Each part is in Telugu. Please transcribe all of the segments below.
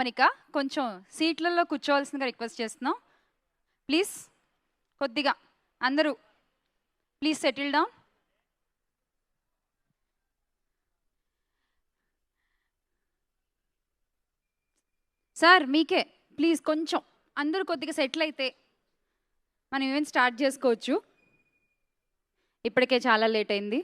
గమనిక కొంచెం సీట్లలో కూర్చోవాల్సిందిగా రిక్వెస్ట్ చేస్తున్నాం. ప్లీజ్ కొద్దిగా అందరూ ప్లీజ్ సెటిల్ డౌన్. సార్ మీకే ప్లీజ్ కొంచెం అందరూ కొద్దిగా సెటిల్ అయితే మనం ఈవెంట్ స్టార్ట్ చేసుకోవచ్చు. ఇప్పటికే చాలా లేట్ అయింది.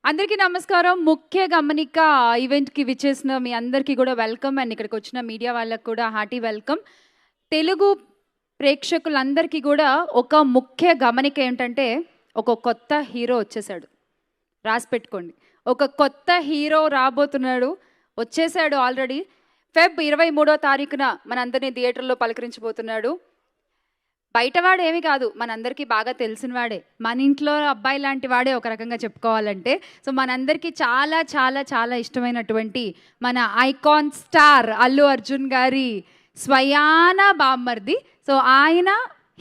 అందరికీ నమస్కారం. ముఖ్య గమనిక ఈవెంట్కి విచ్చేసిన మీ అందరికీ కూడా వెల్కమ్, అండ్ ఇక్కడికి వచ్చిన మీడియా వాళ్ళకు కూడా హార్టీ వెల్కమ్. తెలుగు ప్రేక్షకులందరికీ కూడా ఒక ముఖ్య గమనిక ఏంటంటే ఒక కొత్త హీరో వచ్చేసాడు. రాసి పెట్టుకోండి, ఒక కొత్త హీరో రాబోతున్నాడు, వచ్చేసాడు ఆల్రెడీ. ఫెబ్ 23వ తారీఖున మనందరినీ థియేటర్లో పలకరించబోతున్నాడు. బయటవాడు ఏమీ కాదు, మనందరికీ బాగా తెలిసిన వాడే, మన ఇంట్లో అబ్బాయి లాంటి వాడే ఒక రకంగా చెప్పుకోవాలంటే. సో మనందరికీ చాలా చాలా చాలా ఇష్టమైనటువంటి మన ఐకాన్ స్టార్ అల్లు అర్జున్ గారి స్వయాన బామ్మర్ది. సో ఆయన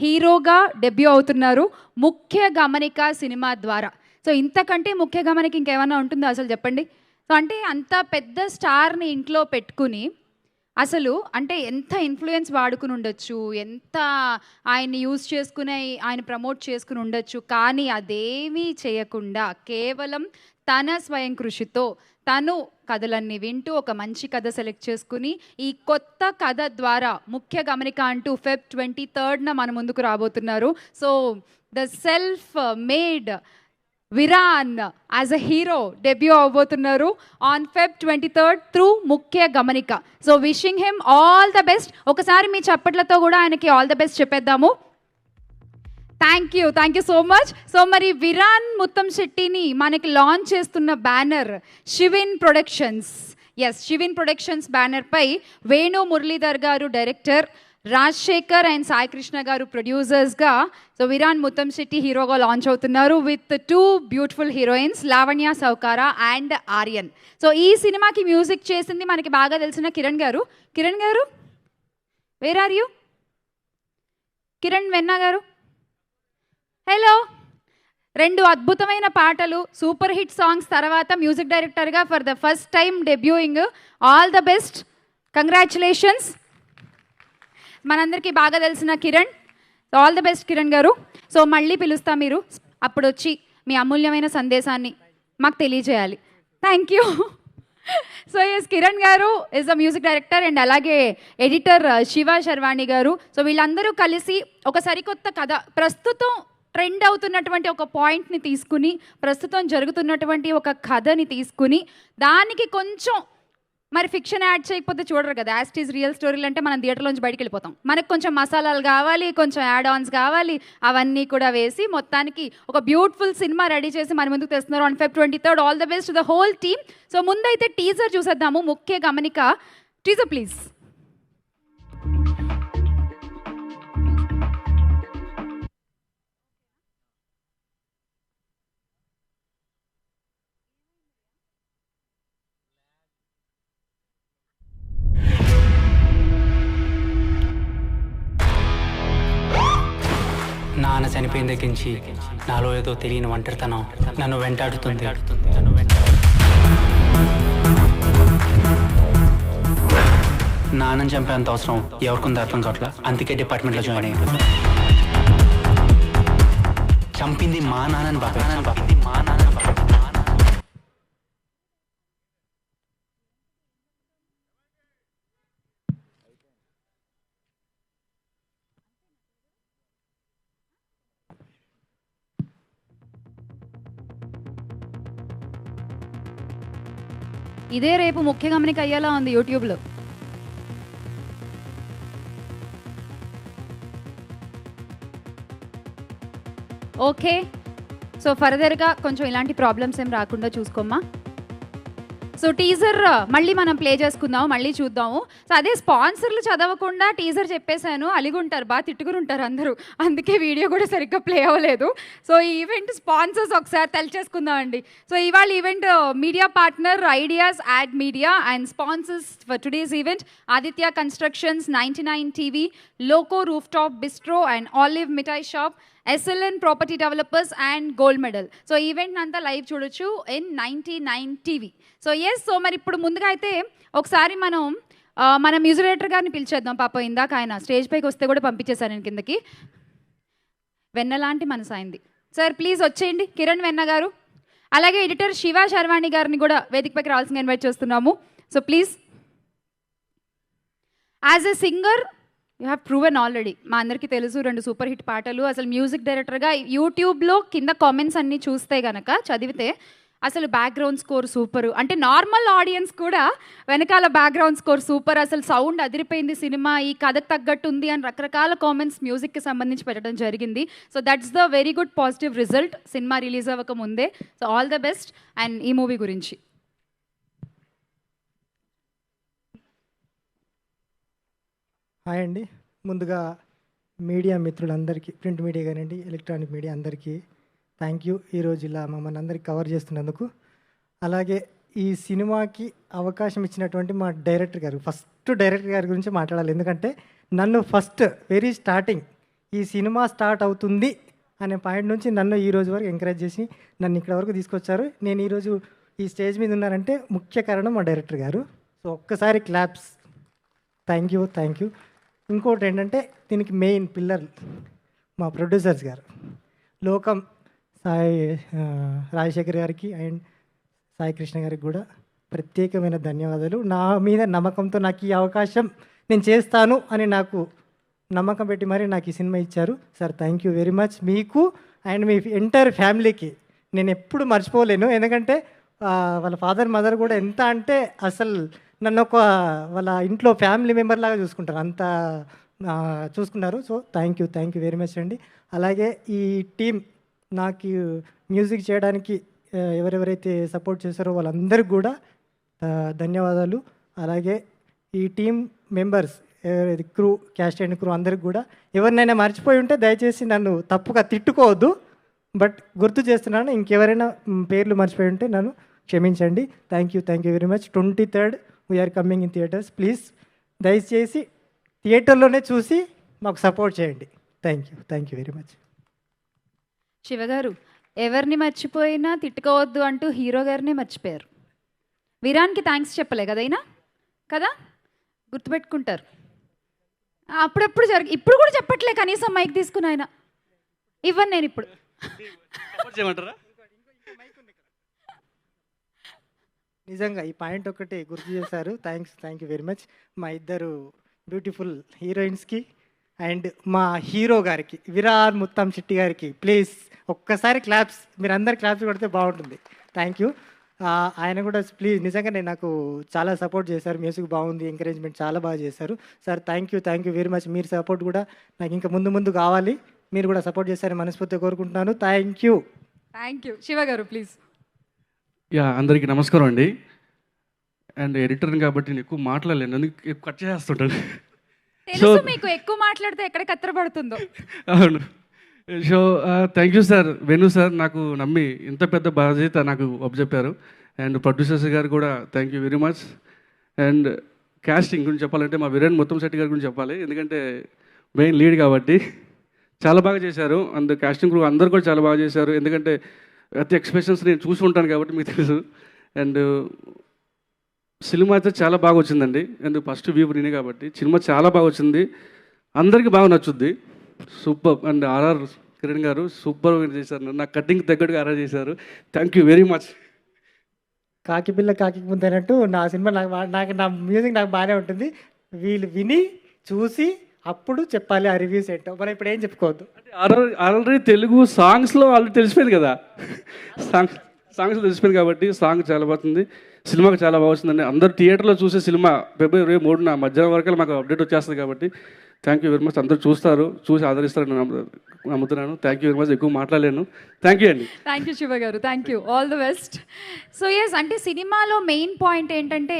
హీరోగా డెబ్యూ అవుతున్నారు ముఖ్య గమనిక సినిమా ద్వారా. సో ఇంతకంటే ముఖ్య గమనిక ఇంకేమైనా ఉంటుందో అసలు చెప్పండి. సో అంటే అంత పెద్ద స్టార్ని ఇంట్లో పెట్టుకుని అసలు అంటే ఎంత ఇన్ఫ్లుయెన్స్ వాడుకుని ఉండొచ్చు, ఎంత ఆయన్ని యూజ్ చేసుకుని ఆయన ప్రమోట్ చేసుకుని ఉండొచ్చు. కానీ అదేమీ చేయకుండా కేవలం తన స్వయం కృషితో తను కథలన్నీ వింటూ ఒక మంచి కథ సెలెక్ట్ చేసుకుని ఈ కొత్త కథ ద్వారా ముఖ్య గమనిక అంటూ ఫెబ్ 23న మన ముందుకు రాబోతున్నారు. So the self made Viraan as a hero debut అవబోతున్నారు on Feb 23 through Mukhya Gamanika. So wishing him all the best. ఒకసారి మీ చప్పట్లతో కూడా ఆయనకి ఆల్ ద బెస్ట్ చెప్పేద్దాము. Thank you so much. So మరి విరాన్ ముత్తంశెట్టిని మనకి లాంచ్ చేస్తున్న banner Shivin productions. Shivin productions బ్యానర్పై వేణు మురళీధర్ గారు డైరెక్టర్, రాజశేఖర్ అండ్ సాయి కృష్ణ గారు ప్రొడ్యూసర్స్గా సో విరాన్ ముత్తంశెట్టి హీరోగా లాంచ్ అవుతున్నారు with 2 beautiful heroines, Lavanya Saukara and Aryan. So ఈ సినిమాకి మ్యూజిక్ చేసింది మనకి బాగా తెలిసిన కిరణ్ గారు. కిరణ్ గారు, వేర్ ఆర్ యూ? కిరణ్ వెన్నా గారు, హలో. 2 అద్భుతమైన పాటలు, సూపర్ హిట్ సాంగ్స్ తర్వాత మ్యూజిక్ డైరెక్టర్గా for the first time debuting. All the best, congratulations. మనందరికీ బాగా తెలిసిన Kiran, all the best Kiran గారు. సో మళ్ళీ పిలుస్తా, మీరు అప్పుడు వచ్చి మీ అమూల్యమైన సందేశాన్ని మాకు తెలియజేయాలి. Thank you. సో కిరణ్ గారు is the music director and అలాగే ఎడిటర్ శివ శర్వాణి గారు. సో వీళ్ళందరూ కలిసి ఒక సరికొత్త కథ, ప్రస్తుతం ట్రెండ్ అవుతున్నటువంటి ఒక పాయింట్ని తీసుకుని, ప్రస్తుతం జరుగుతున్నటువంటి ఒక కథని తీసుకుని దానికి కొంచెం మరి ఫిక్షన్ యాడ్ చేయకపోతే చూడరు కదా. యాజ్ ఈజ్ రియల్ స్టోరీలు అంటే మనం థియేటర్లోంచి బయటికి వెళ్ళిపోతాం. మనకు కొంచెం మసాలాలు కావాలి, కొంచెం యాడ్ ఆన్స్ కావాలి, అవన్నీ కూడా వేసి మొత్తానికి ఒక బ్యూటిఫుల్ సినిమా రెడీ చేసి మన ముందుకు తెస్తున్నారు on Feb 23. All the best to the whole team. So ముందైతే టీజర్ చూసేద్దాము. ముఖ్య గమనిక టీజర్ ప్లీజ్. నాన్న చనిపోయిన దగ్గర నుంచి నాలో ఏదో తెలియని ఒంటరితనం నన్ను వెంటాడుతుంది. నాన్నని చంపేంత అవసరం ఎవరికొంది అర్థం కావట్లా. అందుకే డిపార్ట్మెంట్లో జాయిన్ అయ్యాను. చంపింది మా నాన్నని బాబా. ఇదే రేపు ముఖ్య గమనిక అయ్యేలా ఉంది యూట్యూబ్లో. ఓకే, సో ఫర్దర్గా కొంచెం ఇలాంటి ప్రాబ్లమ్స్ ఏం రాకుండా చూసుకోమ్మా. సో టీజర్ మళ్ళీ మనం ప్లే చేసుకుందాము, మళ్ళీ చూద్దాము. సో అదే స్పాన్సర్లు చదవకుండా టీజర్ చెప్పేశాను, అలిగుంటారు, బాగా తిట్టుకుని అందరూ, అందుకే వీడియో కూడా సరిగ్గా ప్లే అవ్వలేదు. సో ఈ ఈవెంట్ స్పాన్సర్స్ ఒకసారి తెలిచేసుకుందామండి. సో ఇవాళ event media partner ideas add media and sponsors for today's event Aditya constructions, 99 TV, loco roof top bistro and olive mithai shop, SLN property developers and gold medal. So event అంతా లైవ్ చూడొచ్చు ఇన్ 99 టీవీ. సో సో మరి ఇప్పుడు ముందుగా అయితే ఒకసారి మనం మన మ్యూజిక్ డైరెక్టర్ గారిని పిలిచేద్దాం. పాప ఇందాక ఆయన స్టేజ్ పైకి వస్తే కూడా పంపించేశారు నేను కిందకి. వెన్నలాంటి మనసు అయింది. సార్ ప్లీజ్ వచ్చేయండి, కిరణ్ వెన్న గారు. అలాగే ఎడిటర్ శివ శర్వాణి గారిని కూడా వేదికపైకి రావాల్సిందిగా ఇన్వైట్ చేస్తున్నాము. So please, as a singer you have proven already. మా అందరికీ తెలుసు 2 సూపర్ హిట్ పాటలు. అసలు మ్యూజిక్ డైరెక్టర్గా యూట్యూబ్లో కింద కామెంట్స్ అన్నీ చూస్తే కనుక చదివితే అసలు బ్యాక్గ్రౌండ్ స్కోర్ సూపర్, అంటే నార్మల్ ఆడియన్స్ కూడా వెనకాల బ్యాక్గ్రౌండ్ స్కోర్ సూపర్, అసలు సౌండ్ అదిరిపోయింది, సినిమా ఈ కథకు తగ్గట్టు ఉంది అని రకరకాల కామెంట్స్ మ్యూజిక్కి సంబంధించి పెట్టడం జరిగింది. So that's the very good positive result cinema release అవ్వక ముందే. So all the best. And ఈ మూవీ గురించి హాయ్ అండి. ముందుగా మీడియా మిత్రులందరికీ, ప్రింట్ మీడియా కానివ్వండి, ఎలక్ట్రానిక్ మీడియా అందరికీ థ్యాంక్ యూ. ఈరోజు ఇలా మమ్మల్ని అందరికీ కవర్ చేస్తున్నందుకు. అలాగే ఈ సినిమాకి అవకాశం ఇచ్చినటువంటి మా డైరెక్టర్ గారు, ఫస్ట్ డైరెక్టర్ గారి గురించి మాట్లాడాలి. ఎందుకంటే నన్ను ఫస్ట్ వెరీ స్టార్టింగ్ ఈ సినిమా స్టార్ట్ అవుతుంది అనే పాయింట్ నుంచి నన్ను ఈ రోజు వరకు ఎంకరేజ్ చేసి నన్ను ఇక్కడ వరకు తీసుకొచ్చారు. నేను ఈరోజు ఈ స్టేజ్ మీద ఉన్నానంటే ముఖ్య కారణం మా డైరెక్టర్ గారు. సో ఒక్కసారి claps. Thank you, thank you. ఇంకోటి ఏంటంటే దీనికి మెయిన్ పిల్లర్ మా ప్రొడ్యూసర్స్ గారు, లోకం రాజశేఖర్ గారికి అండ్ సాయి కృష్ణ గారికి కూడా ప్రత్యేకమైన ధన్యవాదాలు. నా మీద నమ్మకంతో నాకు ఈ అవకాశం నేను చేస్తాను అని నాకు నమ్మకం పెట్టి మరి నాకు ఈ సినిమా ఇచ్చారు. Sir thank you very much. మీకు అండ్ మీ ఎంటైర్ ఫ్యామిలీకి నేను ఎప్పుడు మర్చిపోలేను. ఎందుకంటే వాళ్ళ ఫాదర్ మదర్ కూడా ఎంత అంటే అసలు నన్ను ఒక వాళ్ళ ఇంట్లో ఫ్యామిలీ మెంబర్ లాగా చూసుకుంటారు, అంత చూసుకున్నారు. So thank you very much అండి. అలాగే ఈ టీం నాకు మ్యూజిక్ చేయడానికి ఎవరెవరైతే సపోర్ట్ చేశారో వాళ్ళందరికీ కూడా ధన్యవాదాలు. అలాగే ఈ టీం మెంబర్స్ ఎవరైతే క్రూ, క్యాస్ట్ అండ్ క్రూ అందరికి కూడా, ఎవరినైనా మర్చిపోయి ఉంటే దయచేసి నన్ను తప్పుగా తిట్టుకోవద్దు, బట్ గుర్తు చేస్తున్నాను. ఇంకెవరైనా పేర్లు మర్చిపోయి ఉంటే నన్ను క్షమించండి. Thank you very much. 23rd we're coming in theatres. Please దయచేసి థియేటర్లోనే చూసి మాకు సపోర్ట్ చేయండి. Thank you very much. శివగారు, ఎవరిని మర్చిపోయినా తిట్టుకోవద్దు అంటూ హీరో గారినే మర్చిపోయారు. వీరానికి థ్యాంక్స్ చెప్పలే కదైనా కదా, గుర్తుపెట్టుకుంటారు. అప్పుడప్పుడు ఇప్పుడు కూడా చెప్పట్లే, కనీసం మైక్ తీసుకుని ఆయన ఇవ్వను నేను ఇప్పుడు. నిజంగా ఈ పాయింట్ ఒకటి గుర్తు చేశారు. Thank you very much. మా ఇద్దరు బ్యూటిఫుల్ హీరోయిన్స్కి అండ్ మా హీరో గారికి, విరార్ ముత్తం చిట్టి గారికి ప్లీజ్ ఒక్కసారి క్లాప్స్. మీరు అందరు క్లాప్స్ కొడితే బాగుంటుంది. Thank you. ఆయన కూడా ప్లీజ్ నిజంగానే నాకు చాలా సపోర్ట్ చేశారు. మ్యూజిక్ బాగుంది, ఎంకరేజ్మెంట్ చాలా బాగా చేశారు. Sir thank you very much. మీరు సపోర్ట్ కూడా నాకు ఇంకా ముందు కావాలి. మీరు కూడా సపోర్ట్ చేస్తారని మనస్ఫూర్తిగా కోరుకుంటున్నాను. Thank you. శివ గారు ప్లీజ్. అందరికీ నమస్కారం అండి. అండ్ ఎడిటర్ని కాబట్టి నేను ఎక్కువ మాట్లాడలేను, అందుకు కట్ చేస్తుంటాను. తెలుసు మీకు, ఎక్కువ మాట్లాడితే ఎక్కడ కత్తరపడుతుందో. అవును. So thank you sir, Venu sir నాకు నమ్మి ఇంత పెద్ద బాధ్యత నాకు అప్పచెప్పారు. అండ్ ప్రొడ్యూసర్స్ గారు కూడా thank you very much. And casting గురించి చెప్పాలంటే మా వీరేన్ మొత్తం శెట్టి గారి గురించి చెప్పాలి, ఎందుకంటే మెయిన్ లీడ్ కాబట్టి చాలా బాగా చేశారు. అండ్ కాస్టింగ్ గ్రూప్ అందరు కూడా చాలా బాగా చేశారు, ఎందుకంటే ప్రతి ఎక్స్ప్రెషన్స్ నేను చూసి ఉంటాను కాబట్టి మీకు తెలుసు. అండ్ సినిమా అయితే చాలా బాగా వచ్చిందండి. అండ్ ఫస్ట్ వ్యూ నేనే కాబట్టి సినిమా చాలా బాగా వచ్చింది, అందరికీ బాగా నచ్చుద్ది. సూపర్. అండ్ ఆర్ఆర్ కిరణ్ గారు సూపర్ చేశారు, నా కటింగ్ తగ్గట్టుగా ఆర్ఆర్ చేశారు. Thank you very much. కాకి పిల్ల కాకి ముందు అన్నట్టు నా సినిమా నాకు నా మ్యూజిక్ నాకు బాగానే ఉంటుంది. వీళ్ళు విని చూసి అప్పుడు చెప్పాలి ఆ రివ్యూస్ ఏంటో. మనం ఇప్పుడు ఏం చెప్పుకోవద్దు. అంటే ఆల్రెడీ తెలుగు సాంగ్స్లో ఆల్రెడీ తెలిసిపోయింది కదా, సాంగ్స్ తెలిసిపోయింది కాబట్టి సాంగ్ చాలా బాగుంది, సినిమాకి చాలా బాగా వచ్చిందండి. అందరు థియేటర్లో చూసే సినిమా February 3న మధ్యాహ్నం వరకు మాకు అప్డేట్ వచ్చేస్తుంది కాబట్టి థ్యాంక్ యూ వెరీ మచ్. అందరూ చూసి ఆదరిస్తారని నమ్ముతున్నాను. Thank you very much. ఎక్కువ మాట్లాడలేను. థ్యాంక్ యూ అండి. థ్యాంక్ యూ శివ గారు, thank you, all the best. So అంటే సినిమాలో మెయిన్ పాయింట్ ఏంటంటే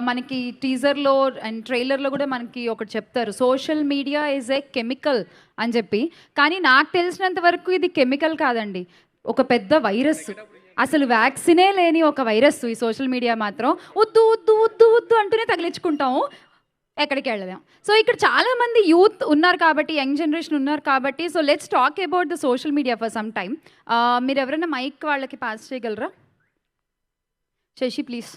మనకి టీజర్లో అండ్ ట్రైలర్లో కూడా మనకి ఒకటి చెప్తారు, social media is a chemical అని చెప్పి. కానీ నాకు తెలిసినంత వరకు ఇది కెమికల్ కాదండి, ఒక పెద్ద వైరస్. అసలు వ్యాక్సినే లేని ఒక వైరస్ ఈ సోషల్ మీడియా. మాత్రం వద్దు వద్దు వద్దు వద్దు అంటూనే తగిలించుకుంటాము. ఎక్కడికి వెళ్ళలేం. సో ఇక్కడ చాలా మంది యూత్ ఉన్నారు కాబట్టి, యంగ్ జనరేషన్ ఉన్నారు కాబట్టి, so let's talk about the social media for some time. మీరు ఎవరైనా మైక్ వాళ్ళకి పాస్ చేయగలరా? శశి ప్లీజ్.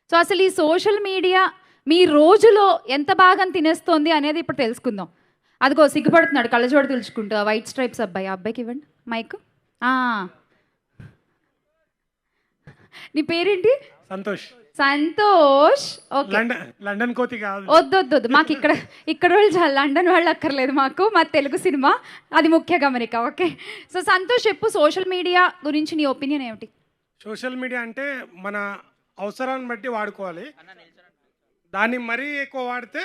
సో అసలు ఈ సోషల్ మీడియా మీ రోజులో ఎంత భాగం తినేస్తోంది అనేది ఇప్పుడు తెలుసుకుందాం. అదిగో సిగ్గుపడుతున్నాడు, కళ్ళజోడు తులుచుకుంటా, వైట్ స్ట్రైప్స్ అబ్బాయి. ఆ అబ్బాయికి ఇవ్వండి మైక్. నీ పేరేంటి? సంతోష్. సంతోష్. ఓకే, లండన్ కోతి కాదు. వద్దు మాకు ఇక్కడ వాళ్ళు చాలా, లండన్ వాళ్ళు అక్కర్లేదు మాకు, మా తెలుగు సినిమా అది ముఖ్య గమనిక. ఓకే, సో సంతోష్ చెప్పు, సోషల్ మీడియా గురించి నీ ఒపీనియన్ ఏమిటి? సోషల్ మీడియా అంటే మన అవసరాన్ని బట్టి వాడుకోవాలి, దాన్ని మరీ ఎక్కువ వాడితే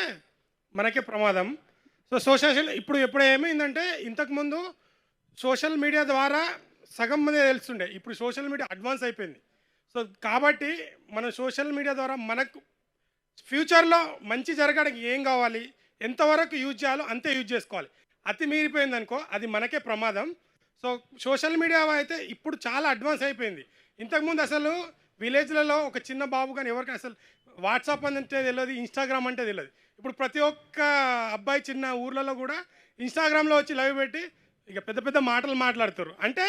మనకే ప్రమాదం. సో ఇప్పుడు ఏమైందంటే, ఇంతకుముందు సోషల్ మీడియా ద్వారా సగం మంది తెలుస్తుండే, ఇప్పుడు సోషల్ మీడియా అడ్వాన్స్ అయిపోయింది. సో కాబట్టి మనం సోషల్ మీడియా ద్వారా మనకు ఫ్యూచర్లో మంచి జరగడానికి ఏం కావాలి, ఎంతవరకు యూజ్ చేయాలో అంతే యూజ్ చేసుకోవాలి. అతి మీరిపోయింది అనుకో, అది మనకే ప్రమాదం. సో సోషల్ మీడియా అయితే ఇప్పుడు చాలా అడ్వాన్స్ అయిపోయింది. ఇంతకుముందు అసలు విలేజ్లలో ఒక చిన్న బాబు కానీ ఎవరికి అసలు వాట్సాప్ అంటే తెలియదు, ఇన్స్టాగ్రామ్ అంటే తెలియదు. ఇప్పుడు ప్రతి ఒక్క అబ్బాయి చిన్న ఊర్లలో కూడా ఇన్స్టాగ్రామ్లో వచ్చి లైవ్ పెట్టి ఇక పెద్ద పెద్ద మాటలు మాట్లాడుతారు. అంటే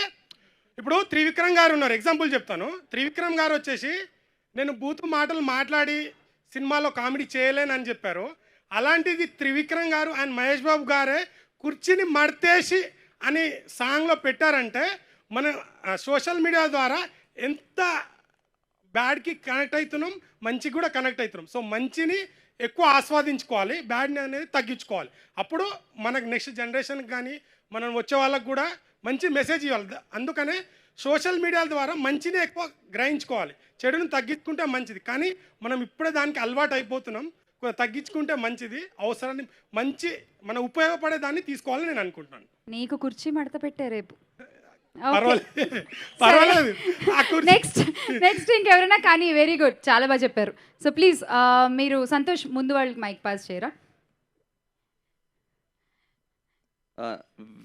ఇప్పుడు త్రివిక్రమ్ గారు ఉన్నారు, ఎగ్జాంపుల్ చెప్తాను. త్రివిక్రమ్ గారు వచ్చేసి నేను బూతు మాటలు మాట్లాడి సినిమాలో కామెడీ చేయలేనని చెప్పారు. అలాంటిది త్రివిక్రమ్ గారు అండ్ మహేష్ బాబు గారే కుర్చీని మడతేసి అని సాంగ్లో పెట్టారంటే మన సోషల్ మీడియా ద్వారా ఎంత బ్యాడ్కి కనెక్ట్ అవుతున్నాం, మంచికి కూడా కనెక్ట్ అవుతున్నాం. సో మంచిని ఎక్కువ ఆస్వాదించుకోవాలి, బ్యాడ్ని అనేది తగ్గించుకోవాలి. అప్పుడు మనకు నెక్స్ట్ జనరేషన్కి కానీ మనం వచ్చే వాళ్ళకు కూడా మంచి మెసేజ్ ఇవ్వాలి. అందుకనే సోషల్ మీడియా ద్వారా మంచిని ఎక్కువ గ్రహించుకోవాలి, చెడుని తగ్గించుకుంటే మంచిది. కానీ మనం ఇప్పుడే దానికి అలవాటు అయిపోతున్నాం, తగ్గించుకుంటే మంచిది. అవసరాన్ని మంచి మన ఉపయోగపడే దాన్ని తీసుకోవాలని నేను అనుకుంటున్నాను. నీకు కుర్చీ మడత పెట్టే రేపు. పర్వాలేదు. నెక్స్ట్ ఇంకెవరైనా కానీ, వెరీ గుడ్, చాలా బాగా చెప్పారు. సో ప్లీజ్ మీరు సంతోష్ ముందు వాళ్ళకి మైక్ పాస్ చేయరా?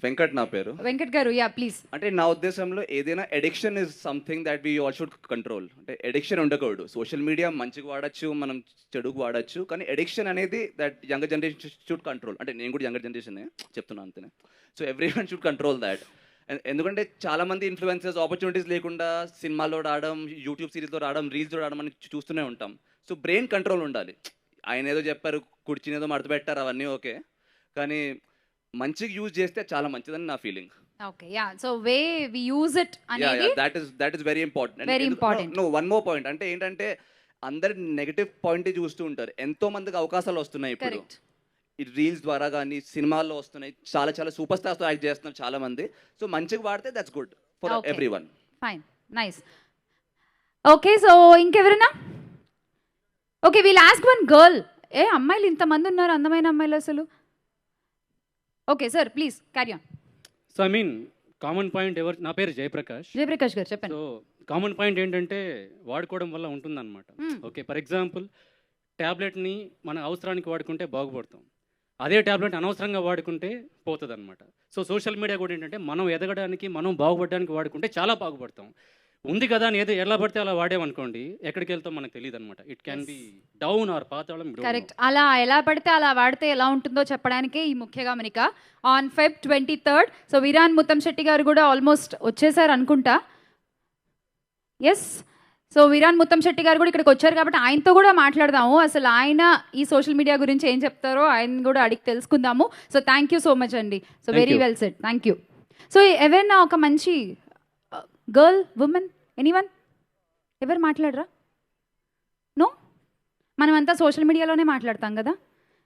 వెంకట్ నా పేరు. వెంకట్ గారు, యా ప్లీజ్. అంటే నా ఉద్దేశంలో ఏదైనా addiction is something that we all should control. అంటే ఎడిక్షన్ ఉండకూడదు. సోషల్ మీడియా మంచిగా వాడచ్చు, మనం చెడుకు వాడచ్చు, కానీ ఎడిక్షన్ అనేది that younger generation should control. అంటే నేను కూడా యంగర్ జనరేషనే చెప్తున్నాను అంతేనే. So every one should control that. ఎందుకంటే చాలామంది ఇన్ఫ్లుయెన్సర్స్ ఆపర్చునిటీస్ లేకుండా సినిమాలో రావడం, యూట్యూబ్ సిరీస్లో రావడం, రీల్స్లో రావడం అని చూస్తూనే ఉంటాం. సో బ్రెయిన్ కంట్రోల్ ఉండాలి. ఆయన ఏదో చెప్పారు, కుర్చీనేదో మడత పెట్టారు, అవన్నీ ఓకే, కానీ మంచిగా యూజ్ చేస్తే చాలా మంచిదని నా feeling. Okay, ya, so way we use it అనేది that is very important. Very important. No, one more point. అంటే ఏంటంటే అందరు నెగటివ్ పాయింట్ చూస్తూ ఉంటారు. ఎంతో మందికి అవకాశాలు వస్తున్నాయి ఇప్పుడు, ఈ రీల్స్ ద్వారా కానీ సినిమాల్లో వస్తున్నాయి. చాలా చాలా సూపర్ స్టార్స్తో యాక్ట్ చేస్తున్నారు చాలా మంది. సో మంచిగా వాడితే that's good for everyone. Fine, nice. Okay, so ఇంకెవరైనా? Okay, we'll ask one girl. అమ్మాయిలు ఇంతమంది ఉన్నారు, అందమైన అమ్మాయిలు అసలు. Okay sir, please carry on. So I mean common point నా పేరు జయప్రకాష్ గారు, చెప్పండి. సో కామన్ పాయింట్ ఏంటంటే వాడుకోవడం వల్ల ఉంటుందన్నమాట. ఓకే, ఫర్ ఎగ్జాంపుల్ ట్యాబ్లెట్ని మన అవసరానికి వాడుకుంటే బాగుపడతాం, అదే ట్యాబ్లెట్ అనవసరంగా వాడుకుంటే పోతుంది అనమాట. సో సోషల్ మీడియా కూడా ఏంటంటే మనం ఎదగడానికి, మనం బాగుపడడానికి వాడుకుంటే చాలా బాగుపడతాం. ఉంది కదా అని ఏదో ఎలా పడితే అలా వాడేమనుకోండి, ఎక్కడికి వెళ్తాం మనకు తెలియదు అనమాట. It can be down are పాతాళం. కరెక్ట్. అలా ఎలా పడితే అలా వాడితే ఎలా ఉంటుందో చెప్పడానికే ఈ ముఖ్య గమనిక. On Feb 23rd, so Viraan Muttamsetti గారు కూడా ఆల్మోస్ట్ వచ్చేసారు అనుకుంటా. ఎస్, సో విరాన్ ముత్తంశెట్టి గారు కూడా ఇక్కడికి వచ్చారు కాబట్టి ఆయనతో కూడా మాట్లాడదాము. అసలు ఆయన ఈ సోషల్ మీడియా గురించి ఏం చెప్తారో ఆయన కూడా అడిగి తెలుసుకుందాము. So thank you so much అండి. So very well said, thank you. So ఎవరైనా ఒక మంచి గర్ల్, ఉమెన్, ఎనీవన్, ఎవరు మాట్లాడరా? నో, మనమంతా సోషల్ మీడియాలోనే మాట్లాడతాం కదా,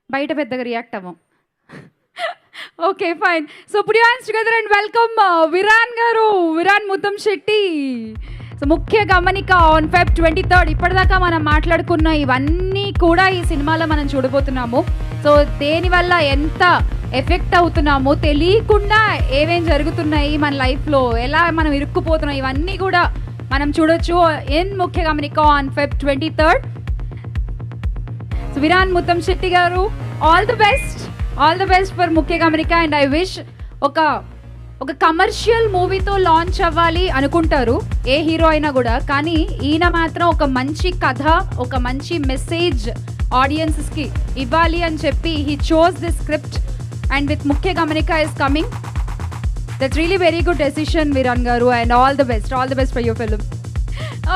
బయట పెద్దగా రియాక్ట్ అవ్వం. Okay, fine. So put your hands together and welcome Viraan garu, Viraan Muttamsetti. So ముఖ్య గమనిక ఆన్ Feb 23rd. ఇప్పటిదాకా మనం మాట్లాడుకున్న ఇవన్నీ కూడా ఈ సినిమాలో మనం చూడబోతున్నాము. సో దేనివల్ల ఎంత ఎఫెక్ట్ అవుతున్నామో తెలియకుండా ఏమేం జరుగుతున్నాయి మన లైఫ్లో, ఎలా మనం ఇరుక్కుపోతున్నాం, ఇవన్నీ కూడా మనం చూడొచ్చు ఇన్ ముఖ్య గమనిక on Feb 23rd. So Viraan Muttamsetti గారు, ఆల్ ది బెస్ట్ ఫర్ ముఖ్య గమనిక. అండ్ ఐ విష్ ఒక కమర్షియల్ మూవీతో లాంచ్ అవ్వాలి అనుకుంటారు ఏ హీరో అయినా కూడా, కానీ ఈయన మాత్రం ఒక మంచి కథ, ఒక మంచి మెసేజ్ ఆడియన్స్కి ఇవ్వాలి అని చెప్పి he chose this script and with Mukhya Gamanika is coming. That's really very good decision Viraan garu, and all the best for your film.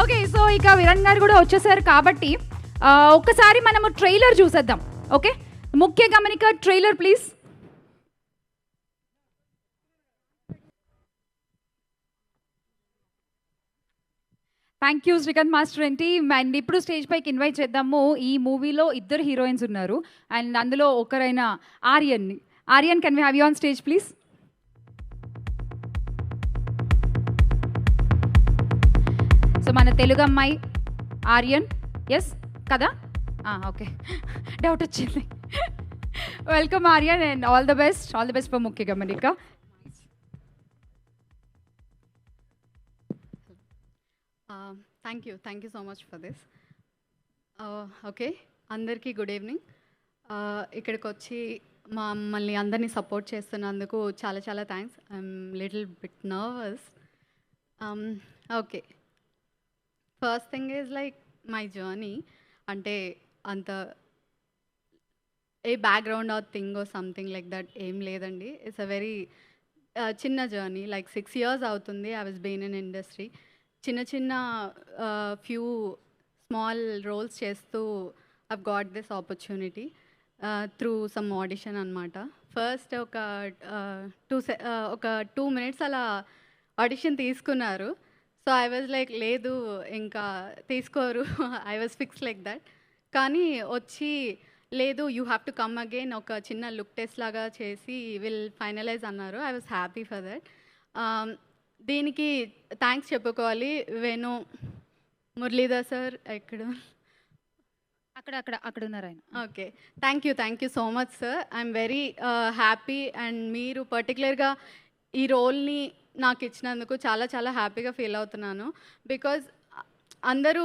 Okay, so ఇక విరాన్ గారు కూడా వచ్చేసారు కాబట్టి ఒక్కసారి మనము ట్రైలర్ చూసేద్దాం. ఓకే, ముఖ్య గమనిక trailer please. Thank you Srikanth master and team. And ఇప్పుడు స్టేజ్ పైకి ఇన్వైట్ చేద్దాము. ఈ మూవీలో 2 హీరోయిన్స్ ఉన్నారు అండ్ అందులో ఒకరైన Aryan can we have you on stage please. So మన తెలుగు అమ్మాయి ఆర్యన్, ఎస్ కదా? ఓకే, డౌట్ వచ్చింది. Welcome Aryan and all the best for ముఖ్య గమనిక. Thank you so much for this. Okay, అందరికీ గుడ్ ఈవినింగ్. ఇక్కడికి వచ్చి మమ్మల్ని అందరినీ సపోర్ట్ చేస్తున్నందుకు చాలా చాలా thanks. I'm little bit nervous. Okay, first thing is like my journey. అంటే అంత ఏ background or thing or something like that ఏం లేదండి. ఇట్స్ అ వెరీ చిన్న జర్నీ. లైక్ 6 years అవుతుంది I was been in industry. చిన్న ఫ్యూ స్మాల్ రోల్స్ చేస్తూ I've got this opportunity through some audition అనమాట. ఫస్ట్ ఒక 2 minutes అలా ఆడిషన్ తీసుకున్నారు. సో ఐ వాజ్ లైక్ లేదు ఇంకా తీసుకోరు, I was fix like that. కానీ వచ్చి లేదు you have to come again, ఒక చిన్న లుక్ టెస్ట్ లాగా చేసి విల్ ఫైనలైజ్ అన్నారు. I was happy for that. దీనికి థ్యాంక్స్ చెప్పుకోవాలి వేణు మురళీధర్ సార్. అక్కడ ఉన్నారు ఆయన. Okay, thank you so much sir. I'm very happy. And మీరు పర్టికులర్గా ఈ రోల్ని నాకు ఇచ్చినందుకు చాలా చాలా హ్యాపీగా ఫీల్ అవుతున్నాను. బికాజ్ అందరూ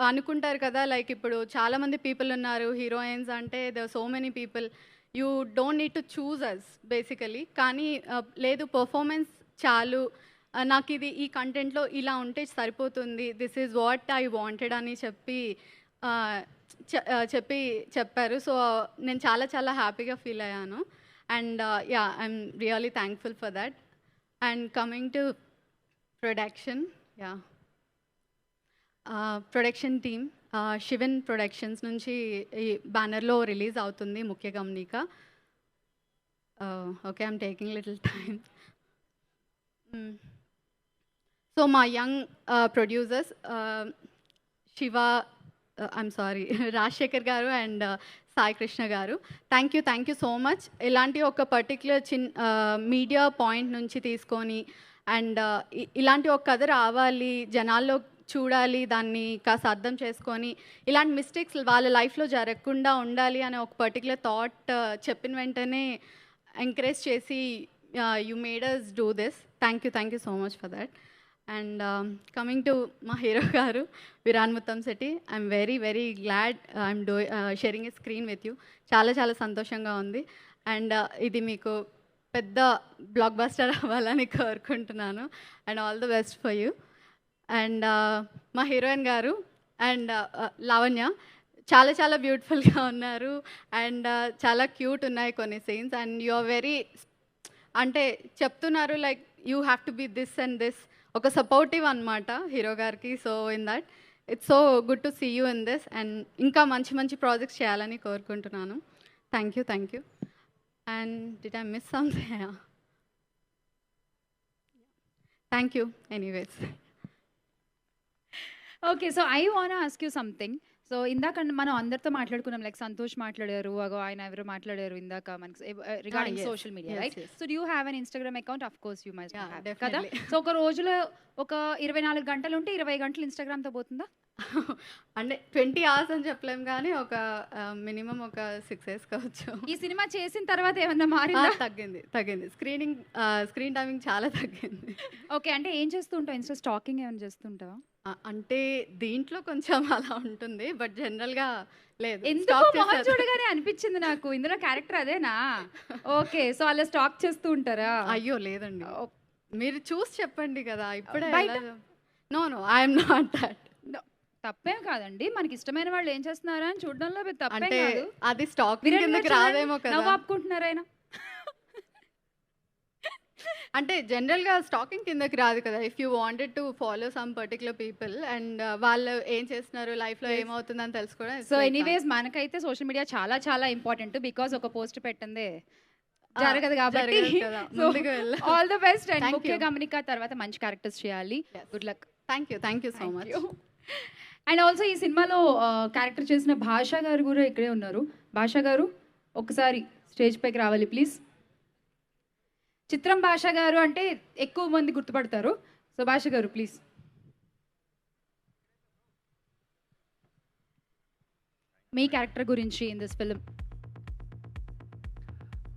అనుకుంటారు కదా, లైక్ ఇప్పుడు చాలామంది పీపుల్ ఉన్నారు హీరోయిన్స్ అంటే, the so many people, you don't need to choose us basically. కానీ లేదు, పర్ఫార్మెన్స్ చాలు, నాకు ఇది ఈ కంటెంట్లో ఇలా ఉంటే సరిపోతుంది, this is what I wanted అని చెప్పారు. సో నేను చాలా చాలా హ్యాపీగా ఫీల్ అయ్యాను. And I'm really thankful for that. And coming to production, production team Sivan productions నుంచి ఈ బ్యానర్లో రిలీజ్ అవుతుంది ముఖ్య గమనిక. Okay, I'm taking little time. So మా యంగ్ ప్రొడ్యూసర్స్ శివ, రాజశేఖర్ గారు అండ్ సాయి కృష్ణ గారు, థ్యాంక్ యూ సో మచ్. ఇలాంటి ఒక పర్టిక్యులర్ మీడియా పాయింట్ నుంచి తీసుకొని అండ్ ఇలాంటి ఒక కథ రావాలి, జనాల్లో చూడాలి, దాన్ని కాస్త అర్థం చేసుకొని ఇలాంటి మిస్టేక్స్ వాళ్ళ లైఫ్లో జరగకుండా ఉండాలి అనే ఒక పర్టిక్యులర్ థాట్ చెప్పిన వెంటనే ఎంకరేజ్ చేసి you made us do this. Thank you so much for that. And coming to మా hero garu Viraan Muthamsetty, I'm very glad I'm sharing a screen with you. చాలా చాలా సంతోషంగా ఉంది. అండ్ ఇది మీకు పెద్ద బ్లాక్ బస్టర్ అవ్వాలని కోరుకుంటున్నాను. And all the best for you. And మా హీరోయిన్ గారు అండ్ లావణ్య చాలా చాలా బ్యూటిఫుల్గా ఉన్నారు అండ్ చాలా క్యూట్ ఉన్నాయి కొన్ని scenes. And you are very, అంటే చెప్తున్నారు like you have to be this and this, ఒక సపోర్టివ్ అనమాట హీరో గారికి. So in that it's so good to see you in this. And ఇంకా మంచి ప్రాజెక్ట్స్ చేయాలని కోరుకుంటున్నాను. Thank you. And did I miss something? Thank you anyways. Okay, so I want ask you something. So ఇందాక మనం అందరితో మాట్లాడుకున్నాం, లైక్ సంతోష్ మాట్లాడారు, అగో ఆయన ఎవరు మాట్లాడారు ఇందాక మనకి regarding social media, right? So do you have an Instagram account? Of course you must have కదా. సో ఒక రోజులో ఒక 24 గంటలు ఉంటే 20 గంటలు ఇన్స్టాగ్రామ్తో పోతుందా? అంటే 20 hours అని చెప్పలేం కానీ ఒక మినిమం ఒక 6 years కావచ్చు. ఈ సినిమా చేసిన తర్వాత ఏమన్నా మారిందా? తగ్గింది. స్క్రీన్ టైమింగ్ చాలా తగ్గింది. ఓకే, అంటే ఏం చేస్తూ ఉంటావు? ఇన్స్టా స్టాకింగ్ ఏమైనా చేస్తుంటావా? అంటే దీంట్లో కొంచెం అలా ఉంటుంది, బట్ జనరల్గా లేదు. ఎందుకు మొహం చూడగానే అనిపించింది నాకు ఇందులో క్యారెక్టర్ అదేనా? ఓకే, సో అలా స్టాక్ చేస్తూ ఉంటారా? అయ్యో లేదండి, మీరు చూసి చెప్పండి కదా ఇప్పుడే. No I'm not that. తప్పేం కాదండి. మనకి ఇష్టమైన వాళ్ళు ఏం చేస్తున్నారా అని చూడడంలో పెద్ద తప్పేం అంటే కాదు. అది స్టాకింగ్ విరాట్ కిందకి గారు రాదేమో చూడండి, నవ్వు కదా. ఆపుకుంటున్నారు ఆయన. అంటే జనరల్గా స్టాకింగ్ కిందకి రాదు కదా. If you wanted to follow some particular people and వాళ్ళు ఏం చేస్తున్నారు, లైఫ్లో ఏమవుతుందని తెలుసుకోవడం. సో ఎనీవేస్ మనకైతే సోషల్ మీడియా చాలా చాలా ఇంపార్టెంట్. బికాజ్ ఒక పోస్ట్ పెట్టిందే జరగదు కాబట్టి. ముందుకు వెళ్ళాలి. All the best. And Thank ముఖ్య you. గమనిక తర్వాత మంచి క్యారెక్టర్స్ చేయాలి. Good luck. Thank you so much. And also ఈ సినిమాలో క్యారెక్టర్ చేసిన భాషా గారు కూడా ఇక్కడే ఉన్నారు. భాషా గారు ఒకసారి స్టేజ్ పైకి రావాలి ప్లీజ్. చిత్రం భాషా గారు అంటే ఎక్కువ మంది గుర్తుపడతారు. So Bhasha garu please. మీ క్యారెక్టర్ గురించి ఇన్ దిస్ ఫిల్మ్.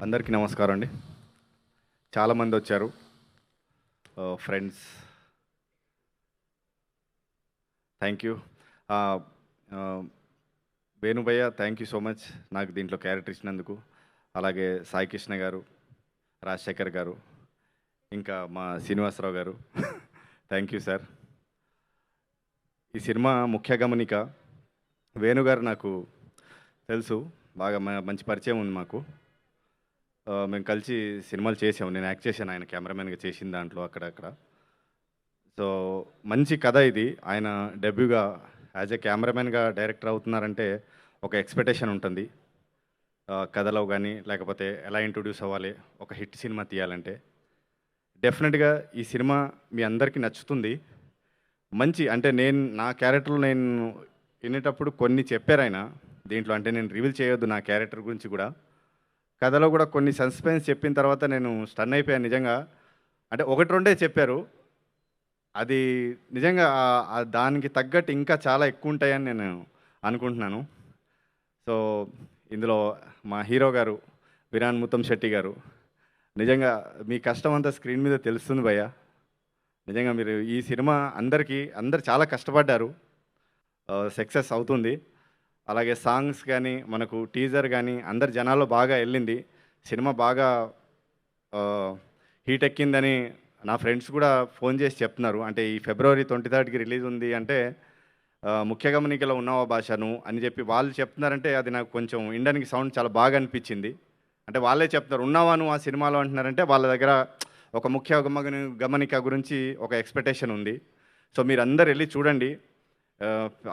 అందరికీ నమస్కారం అండి. చాలామంది వచ్చారు, ఫ్రెండ్స్. Thank you. వేణుభయ్య, థ్యాంక్ యూ సో మచ్ నాకు దీంట్లో క్యారెక్టర్ ఇచ్చినందుకు. అలాగే సాయి కృష్ణ గారు, రాజశేఖర్ గారు, ఇంకా మా శ్రీనివాసరావు గారు, థ్యాంక్ యూ సార్. ఈ సినిమా ముఖ్య గమనిక. వేణుగారు నాకు తెలుసు, బాగా మంచి పరిచయం ఉంది మాకు. మేము కలిసి సినిమాలు చేసాము. నేను యాక్ట్ చేశాను, ఆయన కెమెరామెన్గా చేసిన దాంట్లో అక్కడక్కడ. సో మంచి కథ ఇది. ఆయన డెబ్యూగా యాజ్ ఏ కెమెరామెన్గా డైరెక్టర్ అవుతున్నారంటే ఒక ఎక్స్పెక్టేషన్ ఉంటుంది కథలో కానీ, లేకపోతే ఎలా ఇంట్రొడ్యూస్ అవ్వాలి ఒక హిట్ సినిమా తీయాలంటే. డెఫినెట్గా ఈ సినిమా మీ అందరికీ నచ్చుతుంది. మంచి అంటే నా క్యారెక్టర్లో నేను వినేటప్పుడు కొన్ని చెప్పారు ఆయన దీంట్లో. అంటే నేను రివీల్ చేయొద్దు నా క్యారెక్టర్ గురించి కూడా. కథలో కూడా కొన్ని సస్పెన్స్ చెప్పిన తర్వాత నేను స్టన్ అయిపోయాను నిజంగా. అంటే ఒకటి రెండే చెప్పారు, అది నిజంగా దానికి తగ్గట్టు ఇంకా చాలా ఎక్కువ ఉంటాయని నేను అనుకుంటున్నాను. సో ఇందులో మా హీరో గారు విరాన్ ముత్తంశెట్టి గారు, నిజంగా మీ కష్టం అంతా స్క్రీన్ మీద తెలుస్తుంది భయ్య. నిజంగా మీరు ఈ సినిమా అందరు చాలా కష్టపడ్డారు, సక్సెస్ అవుతుంది. అలాగే సాంగ్స్ కానీ, మనకు టీజర్ కానీ అందరు జనాల్లో బాగా వెళ్ళింది. సినిమా బాగా హీట్ ఎక్కిందని నా ఫ్రెండ్స్ కూడా ఫోన్ చేసి చెప్తున్నారు. అంటే ఈ February 23కి రిలీజ్ ఉంది అంటే ముఖ్య గమనికలో ఉన్నావా భాషను అని చెప్పి వాళ్ళు చెప్తున్నారంటే అది నాకు కొంచెం ఇండనికి సౌండ్ చాలా బాగా అనిపించింది. అంటే వాళ్ళే చెప్తున్నారు ఉన్నావా నువ్వు ఆ సినిమాలో అంటున్నారంటే వాళ్ళ దగ్గర ఒక ముఖ్య గమనిక గురించి ఒక ఎక్స్పెక్టేషన్ ఉంది. సో మీరు అందరు వెళ్ళి చూడండి.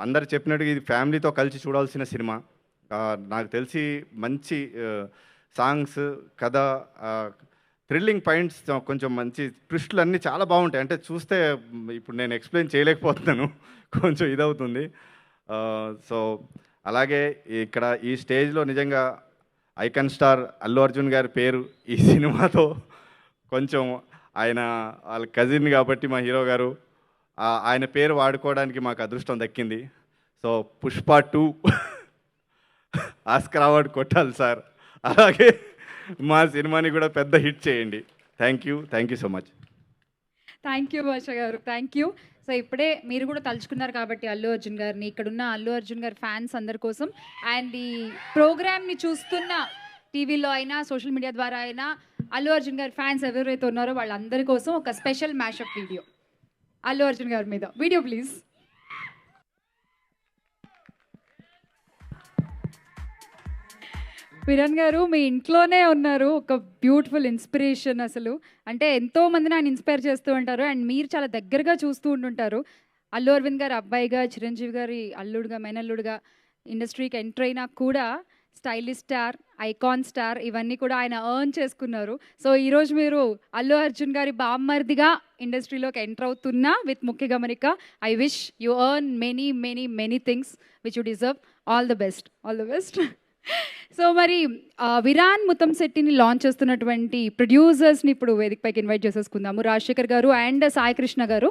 అందరు చెప్పినట్టుగా ఇది ఫ్యామిలీతో కలిసి చూడాల్సిన సినిమా. నాకు తెలిసి మంచి సాంగ్స్, కథ, థ్రిల్లింగ్ పాయింట్స్, కొంచెం మంచి ట్విస్టులు అన్నీ చాలా బాగుంటాయి. అంటే చూస్తే ఇప్పుడు నేను ఎక్స్ప్లెయిన్ చేయలేకపోతున్నాను, కొంచెం ఇదవుతుంది. సో అలాగే ఇక్కడ ఈ స్టేజ్లో నిజంగా ఐకాన్ స్టార్ అల్లు అర్జున్ గారి పేరు ఈ సినిమాతో కొంచెం ఆయన వాళ్ళ కజిన్ కాబట్టి మా హీరో గారు ఆయన పేరు వాడుకోవడానికి మాకు అదృష్టం దక్కింది. సో పుష్ప 2 ఆస్కర్ అవార్డు కొట్టాలి సార్. అలాగే మా సినిమాని కూడా పెద్ద హిట్ చేయండి. Thank you so much. Thank you భాష గారు, థ్యాంక్ యూ. సో ఇప్పుడే మీరు కూడా తలుచుకున్నారు కాబట్టి అల్లు అర్జున్ గారిని, ఇక్కడున్న అల్లు అర్జున్ గారి ఫ్యాన్స్ అందరి కోసం అండ్ ఈ ప్రోగ్రామ్ని చూస్తున్న టీవీలో అయినా సోషల్ మీడియా ద్వారా అయినా అల్లు అర్జున్ గారి ఫ్యాన్స్ ఎవరైతే ఉన్నారో వాళ్ళందరి కోసం ఒక special mashup video Allu Arjun గారి మీద. Video please. విరాన్ గారు మీ ఇంట్లోనే ఉన్నారు, ఒక బ్యూటిఫుల్ ఇన్స్పిరేషన్. అసలు అంటే ఎంతోమంది ఆయన ఇన్స్పైర్ చేస్తూ ఉంటారు అండ్ మీరు చాలా దగ్గరగా చూస్తూ ఉంటుంటారు. అల్లు అరవింద్ గారు అబ్బాయిగా, చిరంజీవి గారి అల్లుడుగా, మేనల్లుడుగా ఇండస్ట్రీకి ఎంటర్ అయినా కూడా స్టైలిష్ స్టార్, ఐకాన్ స్టార్ ఇవన్నీ కూడా ఆయన ఎర్న్ చేసుకున్నారు. సో ఈరోజు మీరు అల్లు అర్జున్ గారి బామ్మర్దిగా ఇండస్ట్రీలోకి ఎంటర్ అవుతున్నా విత్ ముఖ్య గమనిక. I wish you earn many many many things which you deserve. All the best, all the best. So మరి విరాన్ ముత్తంశెట్టిని లాంచ్ చేస్తున్నటువంటి ప్రొడ్యూసర్స్ని ఇప్పుడు వేదికపైకి ఇన్వైట్ చేసేసుకుందాము. రాజశేఖర్ గారు and Sai Krishna garu,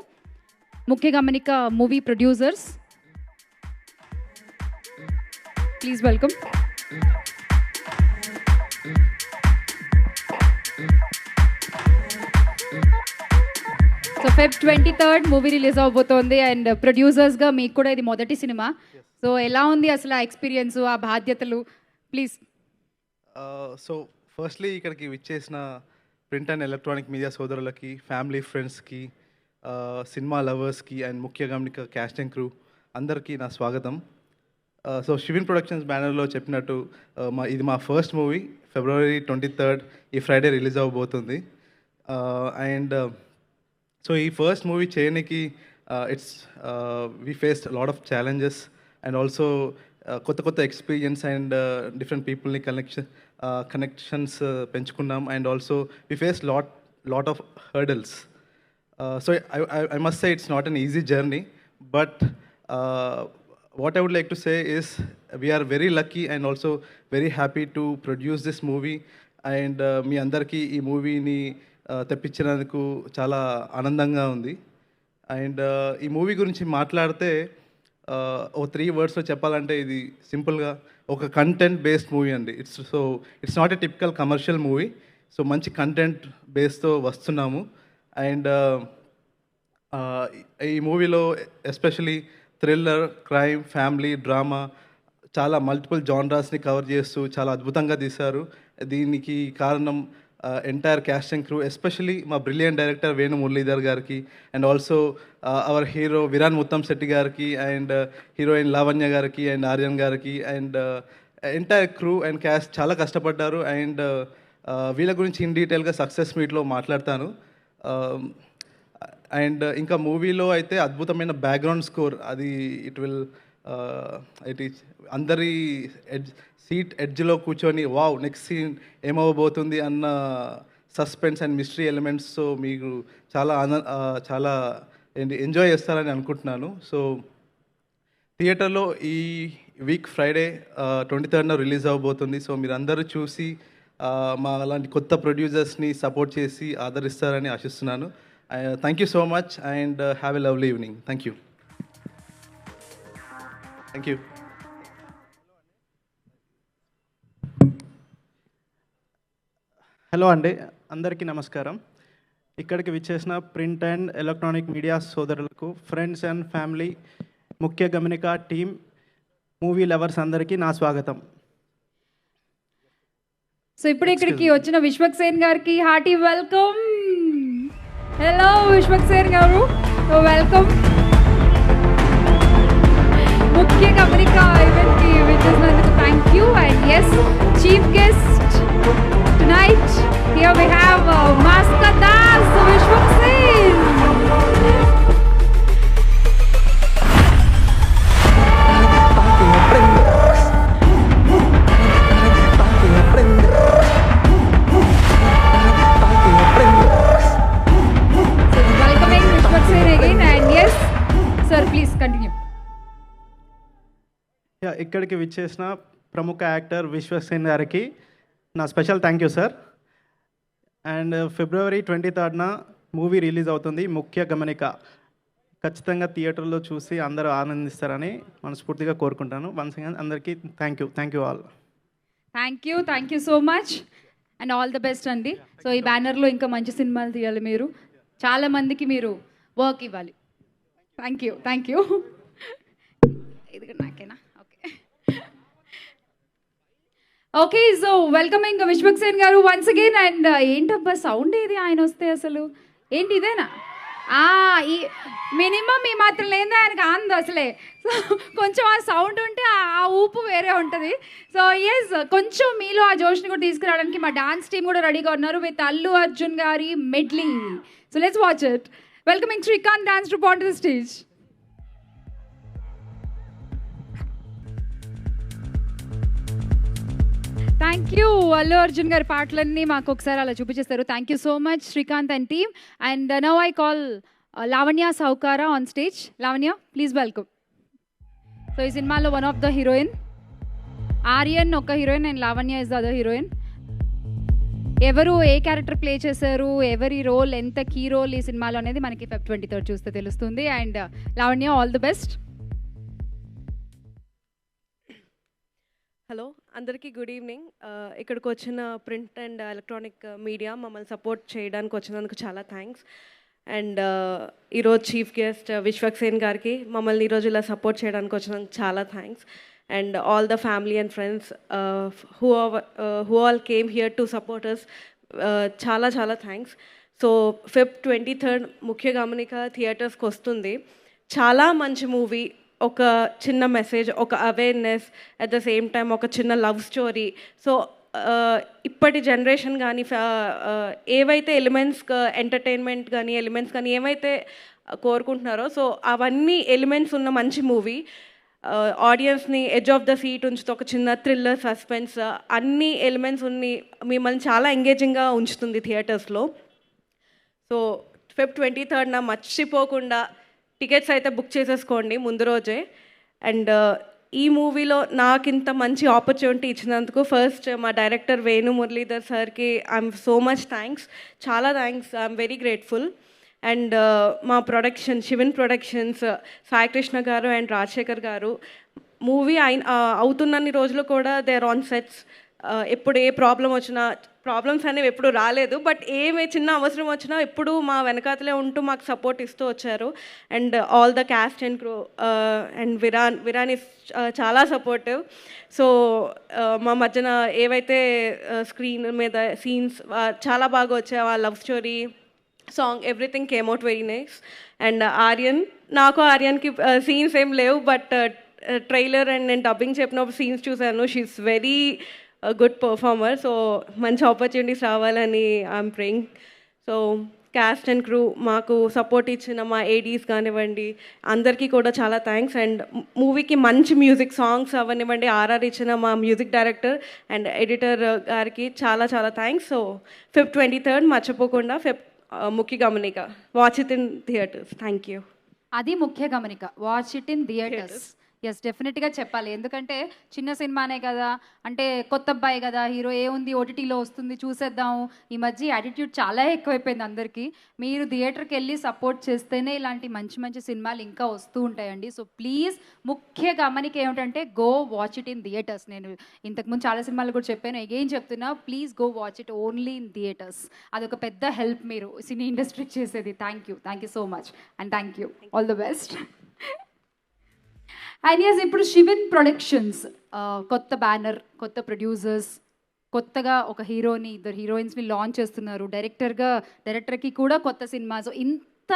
Mukhya Gamanika movie producers, please welcome. So Feb 23 movie release అవబోతోంది అండ్ ప్రొడ్యూసర్స్గా మీకు కూడా ఇది మొదటి సినిమా. సో ఎలా ఉంది అసలు ఆ ఎక్స్పీరియన్స్, ఆ బాధ్యతలు, ప్లీజ్. సో ఫస్ట్లీ ఇక్కడికి విచ్చేసిన ప్రింట్ అండ్ ఎలక్ట్రానిక్ మీడియా సోదరులకి, ఫ్యామిలీ ఫ్రెండ్స్కి, సినిమా లవర్స్కి అండ్ ముఖ్య గమనిక క్యాస్ట్ అండ్ క్రూ అందరికీ నా స్వాగతం. సో శివిన్ ప్రొడక్షన్స్ బ్యానర్లో చెప్పినట్టు ఇది మా ఫస్ట్ మూవీ. February 23rd ఈ ఫ్రైడే రిలీజ్ అవ్వబోతుంది. అండ్ సో ఈ ఫస్ట్ మూవీ చేయడానికి we faced a lot of challenges and also కొత్త ఎక్స్పీరియన్స్ అండ్ డిఫరెంట్ పీపుల్ని కనెక్షన్స్ పెంచుకున్నాం. And also we face lot of hurdles. So I must say it's not an easy journey, but what I would like to say is we are very lucky and also very happy to produce this movie. And మీ అందరికీ ఈ మూవీని తెప్పించినందుకు చాలా ఆనందంగా ఉంది. అండ్ ఈ మూవీ గురించి మాట్లాడితే ఓ 3 wordsలో చెప్పాలంటే ఇది సింపుల్గా ఒక కంటెంట్ బేస్డ్ మూవీ అండి. It's not a typical commercial movie. So మంచి కంటెంట్ బేస్తో వస్తున్నాము. అండ్ ఈ మూవీలో especially thriller, crime, family, drama చాలా మల్టిపుల్ జానరాస్ని కవర్ చేస్తూ చాలా అద్భుతంగా తీశారు. దీనికి కారణం entire caste and crew, especially మా బ్రిలియంట్ డైరెక్టర్ వేణు మురళీధర్ గారికి, and also our hero Virar ముత్తమ్ Shetty గారికి, అండ్ హీరోయిన్ లావణ్య గారికి, అండ్ ఆర్యన్ గారికి, and entire crew and caste చాలా కష్టపడ్డారు. అండ్ వీళ్ళ గురించి ఇన్ డీటెయిల్గా సక్సెస్ మీట్లో మాట్లాడతాను. అండ్ ఇంకా మూవీలో అయితే అద్భుతమైన బ్యాక్గ్రౌండ్ స్కోర్, అది ఇట్ ఈస్ అందరి సీట్ ఎడ్జ్లో కూర్చొని వావ్ నెక్స్ట్ సీన్ ఏమవ్వబోతుంది అన్న suspense and mystery elements. So మీకు చాలా ఎంజాయ్ చేస్తారని అనుకుంటున్నాను. సో థియేటర్లో ఈ వీక్ ఫ్రైడే 23rd రిలీజ్ అవ్వబోతుంది. సో మీరు అందరూ చూసి మా అలాంటి కొత్త ప్రొడ్యూసర్స్ని సపోర్ట్ చేసి ఆదరిస్తారని ఆశిస్తున్నాను. Thank you so much and have a lovely evening. Thank you. Thank you. Hello అండి, అందరికీ నమస్కారం. ఇక్కడికి విచ్చేసిన ప్రింట్ అండ్ ఎలక్ట్రానిక్ మీడియా సోదరులకు, ఫ్రెండ్స్ అండ్ ఫ్యామిలీ, ముఖ్య గమనిక టీమ్, మూవీ లవర్స్ అందరికీ నా స్వాగతం. సో ఇప్పుడు ఇక్కడికి వచ్చిన విశ్వక్ సేన్ గారికి hearty welcome. Hello Vishwak Sen garu, welcome. Mukhya Gamanika ఈవెంట్కి విచ్చేసినందుకు thank you. And yes, chief guest tonight here we have Master Das Vishwak Sen. Welcoming Vishwak Sen again. And yes sir, please continue. ఇక్కడికి విచ్చేసిన ప్రముఖ యాక్టర్ విశ్వక్ సేన్ గారికి నా special thank you sir. And February 23rd movie release అవుతుంది ముఖ్య గమనిక. ఖచ్చితంగా థియేటర్లో చూసి అందరూ ఆనందిస్తారని మనస్ఫూర్తిగా కోరుకుంటాను. వన్స్ అగైన్ అందరికీ thank you all. Thank you so much and all the best అండి. సో ఈ బ్యానర్లో ఇంకా మంచి సినిమాలు తీయాలి, మీరు చాలా మందికి మీరు వర్క్ ఇవ్వాలి. Thank you. ఇది నాకేనా? Okay, so welcoming Vishwak Sen garu once again. And ఏంటబ్బా సౌండ్ ఏది ఆయన వస్తే అసలు ఏంటి ఇదేనా? ఈ మినిమం ఈ మాత్రం లేదా ఆయనకు ఆనందం అసలే. సో కొంచెం ఆ సౌండ్ ఉంటే ఆ ఊపు వేరే ఉంటుంది. సో ఎస్, కొంచెం మీలో ఆ జోష్ని కూడా తీసుకురావడానికి మా డాన్స్ టీమ్ కూడా రెడీగా ఉన్నారు విత్ అల్లు అర్జున్ గారి medley. So let's watch it. Welcoming Srikanth dance troupe on to the stage. Thank you. Allu Arjun గారి పాటలన్నీ మాకు ఒకసారి అలా చూపించేస్తారు. Thank you so much Srikanth and team. And now I call Lavanya Saukara on stage. Lavanya, please welcome. So ఈ సినిమాలో one of the heroine, Aryan ఒక హీరోయిన్ and Lavanya is the other heroine. ఎవరు ఏ క్యారెక్టర్ ప్లే చేశారు, ఎవరి రోల్, ఎంత కీ రోల్ ఈ సినిమాలో అనేది మనకి Feb 23rd చూస్తే తెలుస్తుంది. And Lavanya, all the best. Hello అందరికీ గుడ్ ఈవినింగ్. ఇక్కడికి వచ్చిన ప్రింట్ అండ్ ఎలక్ట్రానిక్ మీడియా మమ్మల్ని సపోర్ట్ చేయడానికి వచ్చినందుకు చాలా థ్యాంక్స్. అండ్ ఈరోజు చీఫ్ గెస్ట్ విశ్వక్ సేన్ గారికి మమ్మల్ని ఈరోజు ఇలా సపోర్ట్ చేయడానికి వచ్చినందుకు చాలా thanks. And all the family and friends who all came here to support us, చాలా thanks. So Feb 23rd Mukhya గమనిక థియేటర్స్కి వస్తుంది. చాలా మంచి మూవీ, ఒక చిన్న మెసేజ్, ఒక awareness, at the same time ఒక చిన్న లవ్ స్టోరీ. సో ఇప్పటి జనరేషన్ కానీ ఏవైతే ఎలిమెంట్స్, ఎంటర్టైన్మెంట్ కానీ ఎలిమెంట్స్ కానీ ఏవైతే కోరుకుంటున్నారో, సో అవన్నీ ఎలిమెంట్స్ ఉన్న మంచి మూవీ. ఆడియన్స్ని ఎడ్జ్ ఆఫ్ ద సీట్ ఉంచుతూ ఒక చిన్న థ్రిల్లర్, సస్పెన్స్, అన్ని ఎలిమెంట్స్ ఉన్ని మిమ్మల్ని చాలా ఎంగేజింగ్గా ఉంచుతుంది థియేటర్స్లో. సో Feb 23rd మర్చిపోకుండా టికెట్స్ అయితే బుక్ చేసేసుకోండి ముందు రోజే. అండ్ ఈ మూవీలో నాకు ఇంత మంచి ఆపర్చునిటీ ఇచ్చినందుకు ఫస్ట్ మా డైరెక్టర్ వేణు మురళీధర్ సార్కి ఐఎమ్ సో మచ్ థ్యాంక్స్, చాలా thanks, I'm very grateful. And మా ప్రొడక్షన్ శివన్ ప్రొడక్షన్స్, సాయి కృష్ణ గారు అండ్ రాజశేఖర్ గారు, మూవీ అవుతున్నన్ని రోజులు కూడా దే ఆర్ ఆన్ సెట్స్. ఎప్పుడు ఏ ప్రాబ్లం వచ్చినా, ప్రాబ్లమ్స్ అనేవి ఎప్పుడు రాలేదు, బట్ చిన్న అవసరం వచ్చినా ఎప్పుడు మా వెనకాతలే ఉంటూ మాకు సపోర్ట్ ఇస్తూ వచ్చారు. And all the cast and crew and Virar is చాలా సపోర్టివ్. సో మా మధ్యన ఏవైతే స్క్రీన్ మీద సీన్స్ చాలా బాగా వచ్చాయి, ఆ love story, song, everything came out very nice. And ఆర్యన్కి సీన్స్ ఏం లేవు, బట్ ట్రైలర్ అండ్ నేను డబ్బింగ్ చెప్పినప్పుడు సీన్స్ చూశాను. She's very good performer. So మంచి ఆపర్చునిటీస్ రావాలని I'm praying. So cast and crew, మాకు సపోర్ట్ ఇచ్చిన మా ఏడీస్ కానివ్వండి, అందరికీ కూడా చాలా థ్యాంక్స్. అండ్ మూవీకి మంచి మ్యూజిక్, సాంగ్స్ అవనివ్వండి, ఆర్ఆర్ ఇచ్చిన మా మ్యూజిక్ డైరెక్టర్ అండ్ ఎడిటర్ గారికి చాలా చాలా థ్యాంక్స్. సో Feb 23rd మర్చిపోకుండా ముఖ్య గమనిక, watch it in theatres. Thank you. అది ముఖ్య గమనిక, watch it in theatres. Yes, డెఫినెట్గా చెప్పాలి. ఎందుకంటే చిన్న సినిమానే కదా, అంటే కొత్త అబ్బాయి కదా, హీరో ఏముంది ఓటీటీలో వస్తుంది చూసేద్దాము. ఈ మధ్య యాటిట్యూడ్ చాలా ఎక్కువైపోయింది అందరికీ. మీరు థియేటర్కి వెళ్ళి సపోర్ట్ చేస్తేనే ఇలాంటి మంచి మంచి సినిమాలు ఇంకా వస్తూ ఉంటాయండి. సో ప్లీజ్, ముఖ్య గమనిక ఏమిటంటే go watch it in theatres. నేను ఇంతకుముందు చాలా సినిమాలు కూడా చెప్పాను, అగైన్ చెప్తున్నా, please go watch it only in theatres. అదొక పెద్ద హెల్ప్ మీరు సినీ ఇండస్ట్రీకి చేసేది. Thank you so much and thank you, all the best. And yes, ఇప్పుడు శివన్ ప్రొడక్షన్స్ కొత్త బ్యానర్, కొత్త ప్రొడ్యూసర్స్, కొత్తగా ఒక హీరోని, 2 హీరోయిన్స్ని లాంచ్ చేస్తున్నారు. డైరెక్టర్కి కూడా కొత్త సినిమా. సో ఇంత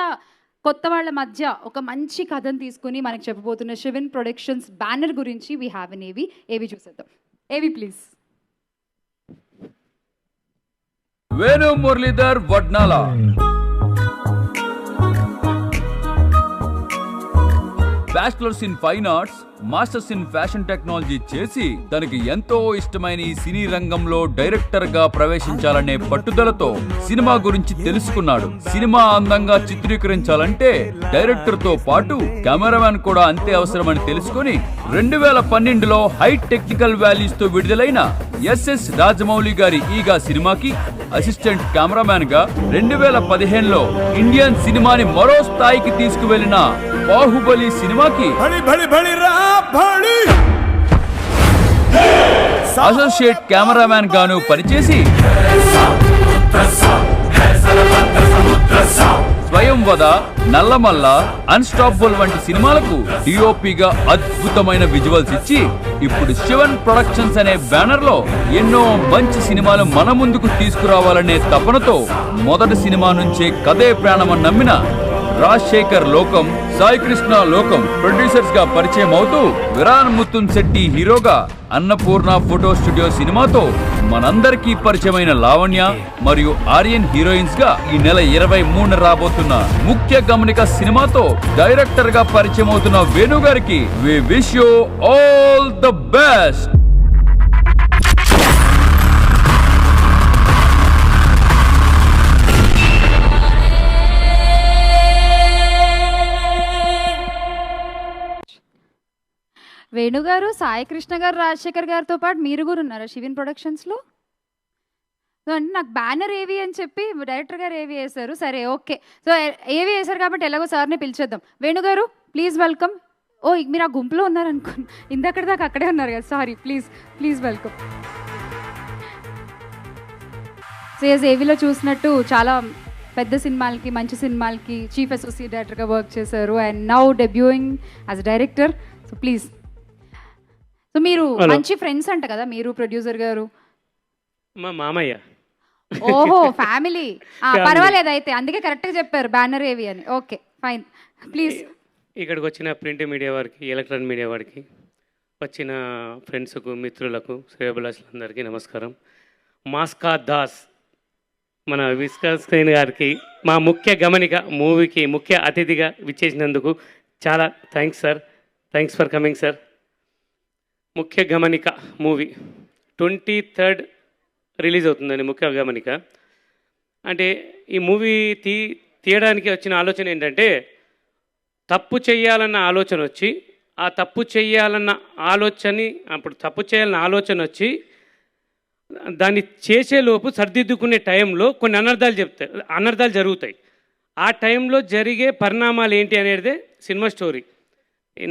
కొత్త వాళ్ళ మధ్య ఒక మంచి కథను తీసుకుని మనకు చెప్పబోతున్న శివన్ ప్రొడక్షన్స్ బ్యానర్ గురించి వీ హ్యావ్ ఎన్ ఏవి చూసేద్దాం. ఏవి please. Venu Muralidhar Vadnala, bachelors in fine arts, masters in fashion technology చేసి తనకి ఎంతో ఇష్టమైన ఈ సినీ రంగంలో డైరెక్టర్ గా ప్రవేశించాలనే పట్టుదలతో సినిమా గురించి తెలుసుకున్నాడు. సినిమా అందంగా చిత్రీకరించాలంటే డైరెక్టర్ తో పాటు కెమెరామెన్ కూడా అంతే అవసరమని తెలుసుకుని 2012లో హై టెక్నికల్ వాల్యూస్ తో విడుదలైన ఎస్ఎస్ రాజమౌళి గారి ఈగా సినిమాకి అసిస్టెంట్ కెమెరామెన్ గా 2015లో ఇండియన్ సినిమాని మరో స్థాయికి తీసుకువెళ్లిన బాహుబలి సినిమాకి అసోసియేట్ కెమెరామెన్ గాను పనిచేసి స్వయంవద, నల్లమల్ల, అన్స్టాపబుల్ వంటి సినిమాలకు డిఓపిగా అద్భుతమైన విజువల్స్ ఇచ్చి ఇప్పుడు శివన్ ప్రొడక్షన్స్ అనే బ్యానర్ లో ఎన్నో మంచి సినిమాలు మన ముందుకు తీసుకురావాలనే తపనతో మొదటి సినిమా నుంచే కథే ప్రాణమని నమ్మిన రాజశేఖర్ లోకం, సాయి కృష్ణ లోకం ప్రొడ్యూసర్స్ గా పరిచయం అవుతూ విరాన్ ముత్తున్ శెట్టి హీరోగా అన్నపూర్ణ ఫోటో స్టూడియో సినిమాతో మనందరికీ పరిచయమైన లావణ్య మరియు ఆర్యన్ హీరోయిన్స్ గా ఈ నెల 23 రాబోతున్న ముఖ్య గమనిక సినిమాతో డైరెక్టర్ గా పరిచయం అవుతున్న వేణు గారికి we wish you all the best. వేణుగారు, సాయి కృష్ణ గారు, రాజశేఖర్ గారితో పాటు మీరు కూడా ఉన్నారా శివన్ ప్రొడక్షన్స్లో? అంటే నాకు బ్యానర్ ఏవి అని చెప్పి డైరెక్టర్ గారు ఏవి వేశారు. సరే, ఓకే. సో ఏవి వేశారు కాబట్టి ఎలాగో సార్ని పిలిచేద్దాం. వేణుగారు ప్లీజ్ వెల్కమ్. ఓ, మీరు ఆ గుంపులో ఉన్నారనుకోండి, ఇందక్కడి దాకా అక్కడే ఉన్నారు కదా, సారీ. Please welcome. సో ఏవిలో చూసినట్టు చాలా పెద్ద సినిమాలకి, మంచి సినిమాలకి చీఫ్ అసోసియేట్ డైరెక్టర్గా వర్క్ చేశారు and now debuting as director. So please. So మీరు మంచి ఫ్రెండ్స్ అంట కదా మీరు, ప్రొడ్యూసర్ గారు? మా మామయ్య. ఓహో, ఫ్యామిలీ. పర్వాలేదు అయితే, అందుకే కరెక్ట్గా చెప్పారు బ్యానర్ ఏవి అని. Okay, fine. ప్లీజ్. ఇక్కడికి వచ్చిన ప్రింట్ మీడియా వారికి, ఎలక్ట్రానిక్ మీడియా వారికి, వచ్చిన ఫ్రెండ్స్కు, మిత్రులకు, శ్రేయోభిలాషులందరికీ నమస్కారం. మాస్కా దాస్ మన విశ్వక్సేన్ గారికి మా ముఖ్య గమనిక మూవీకి ముఖ్య అతిథిగా విచ్చేసినందుకు చాలా thanks sir. Thanks for coming sir. ముఖ్య గమనిక మూవీ 23rd రిలీజ్ అవుతుందండి. ముఖ్య గమనిక అంటే ఈ మూవీ తీయడానికి వచ్చిన ఆలోచన ఏంటంటే, తప్పు చేయాలన్న ఆలోచన వచ్చి, ఆ తప్పు చేయాలన్న ఆలోచన వచ్చి దాన్ని చేసేలోపు సర్దిద్దుకునే టైంలో కొన్ని అనర్థాలు జరుగుతాయి. ఆ టైంలో జరిగే పరిణామాలు ఏంటి అనేది సినిమా స్టోరీ.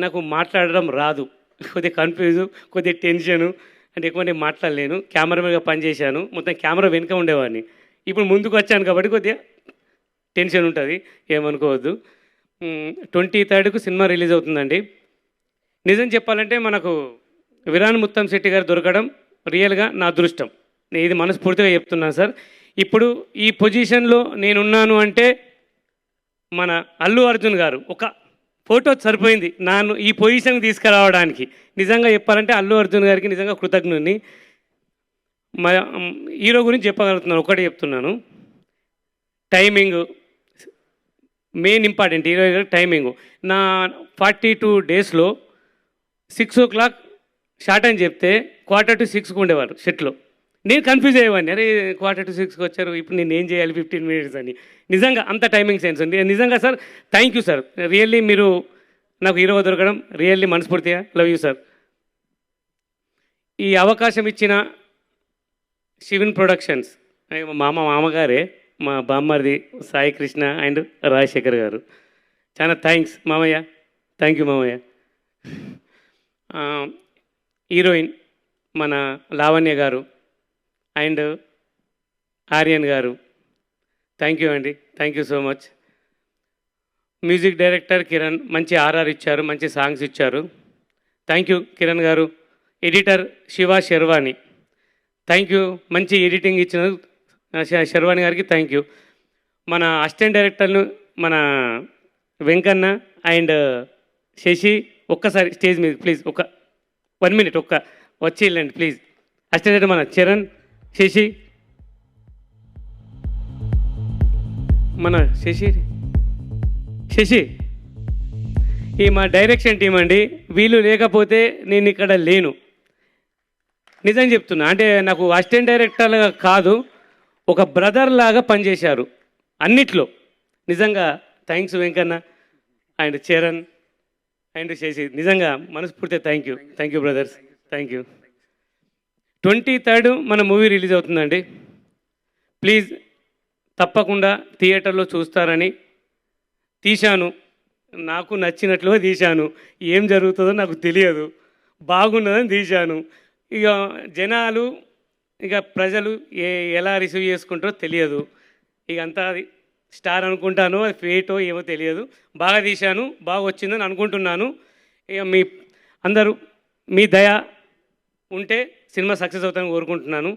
నాకు మాట్లాడడం రాదు, కొద్దిగా కన్ఫ్యూజు, కొద్దిగా టెన్షను, అంటే ఎక్కువ నేను మాట్లాడలేను. కెమెరామెన్గా పనిచేశాను, మొత్తం కెమెరా వెనుక ఉండేవాడిని. ఇప్పుడు ముందుకు వచ్చాను కాబట్టి కొద్దిగా టెన్షన్ ఉంటుంది, ఏమనుకోవద్దు. 23rd సినిమా రిలీజ్ అవుతుందండి. నిజం చెప్పాలంటే మనకు విరాన్ ముత్తంశెట్టి గారు దొరకడం రియల్గా నా అదృష్టం. నేను ఇది మనస్ఫూర్తిగా చెప్తున్నాను సార్. ఇప్పుడు ఈ పొజిషన్లో నేనున్నాను అంటే మన అల్లు అర్జున్ గారు ఒక ఫోటో సరిపోయింది నన్ను ఈ పొజిషన్కి తీసుకురావడానికి. నిజంగా చెప్పాలంటే అల్లు అర్జున్ గారికి నిజంగా కృతజ్ఞుని. హీరో గురించి చెప్పగలుగుతున్నాను, ఒకటే చెప్తున్నాను. Timing main important. హీరో గారి టైమింగ్. నా 42 డేస్లో 6 o'clock షార్ట్ అని చెప్తే 5:45 ఉండేవారు సెట్లో. నేను కన్ఫ్యూజ్ అయ్యేవాడిని, అరే 5:45 వచ్చారు, ఇప్పుడు నేను ఏం చేయాలి 15 minutes అని. నిజంగా అంత టైమింగ్ సెన్స్ ఉంది. నిజంగా sir thank you sir. Really మీరు నాకు హీరో దొరకడం రియల్లీ మనస్ఫూర్తిగా లవ్ యూ సార్. ఈ అవకాశం ఇచ్చిన శివన్ ప్రొడక్షన్స్, మా మామగారే, మా బామ్మర్ది సాయి కృష్ణ అండ్ రాజశేఖర్ గారు, చాలా థ్యాంక్స్ మామయ్య. థ్యాంక్ యూ మామయ్య. హీరోయిన్ మన లావణ్య గారు అండ్ ఆర్యన్ గారు, థ్యాంక్ యూ అండి, thank you so much. Music director Kiran మంచి ఆర్ఆర్ ఇచ్చారు, మంచి సాంగ్స్ ఇచ్చారు. థ్యాంక్ యూ కిరణ్ గారు. Editor Siva Sharvani, thank you. మంచి ఎడిటింగ్ ఇచ్చిన శర్వాణి గారికి థ్యాంక్ యూ. మన అసిస్టెంట్ డైరెక్టర్లు మన వెంకన్న అండ్ శశి, ఒక్కసారి స్టేజ్ మీద ప్లీజ్, 1 minute వచ్చి వెళ్ళండి ప్లీజ్. అసిస్టెంట్ డైరెక్టర్ మన చరణ్, శశి, మన శశి ఈ మా డైరెక్షన్ టీం అండి. వీళ్ళు లేకపోతే నేను ఇక్కడ లేను. నిజం చెప్తున్నా, అంటే నాకు అసిస్టెంట్ డైరెక్టర్గా కాదు, ఒక బ్రదర్ లాగా పనిచేశారు అన్నిట్లో. నిజంగా thanks Venkanna and Charan and Sasi, నిజంగా మనస్ఫూర్తిగా thank you brothers, thank you. 23rd మన మూవీ రిలీజ్ అవుతుందండి. ప్లీజ్ తప్పకుండా థియేటర్లో చూస్తారని తీశాను. నాకు నచ్చినట్లుగా తీశాను. ఏం జరుగుతుందో నాకు తెలియదు, బాగున్నదని తీశాను. ఇక జనాలు, ఇక ప్రజలు ఎలా రిసీవ్ చేసుకుంటారో తెలియదు. ఇక అంతా స్టార్ అనుకుంటాను, అది ఫేటో ఏమో తెలియదు. బాగా తీశాను, బాగా వచ్చిందని అనుకుంటున్నాను. ఇక మీ అందరూ మీ దయ ఉంటే సినిమా సక్సెస్ అవుతానని కోరుకుంటున్నాను.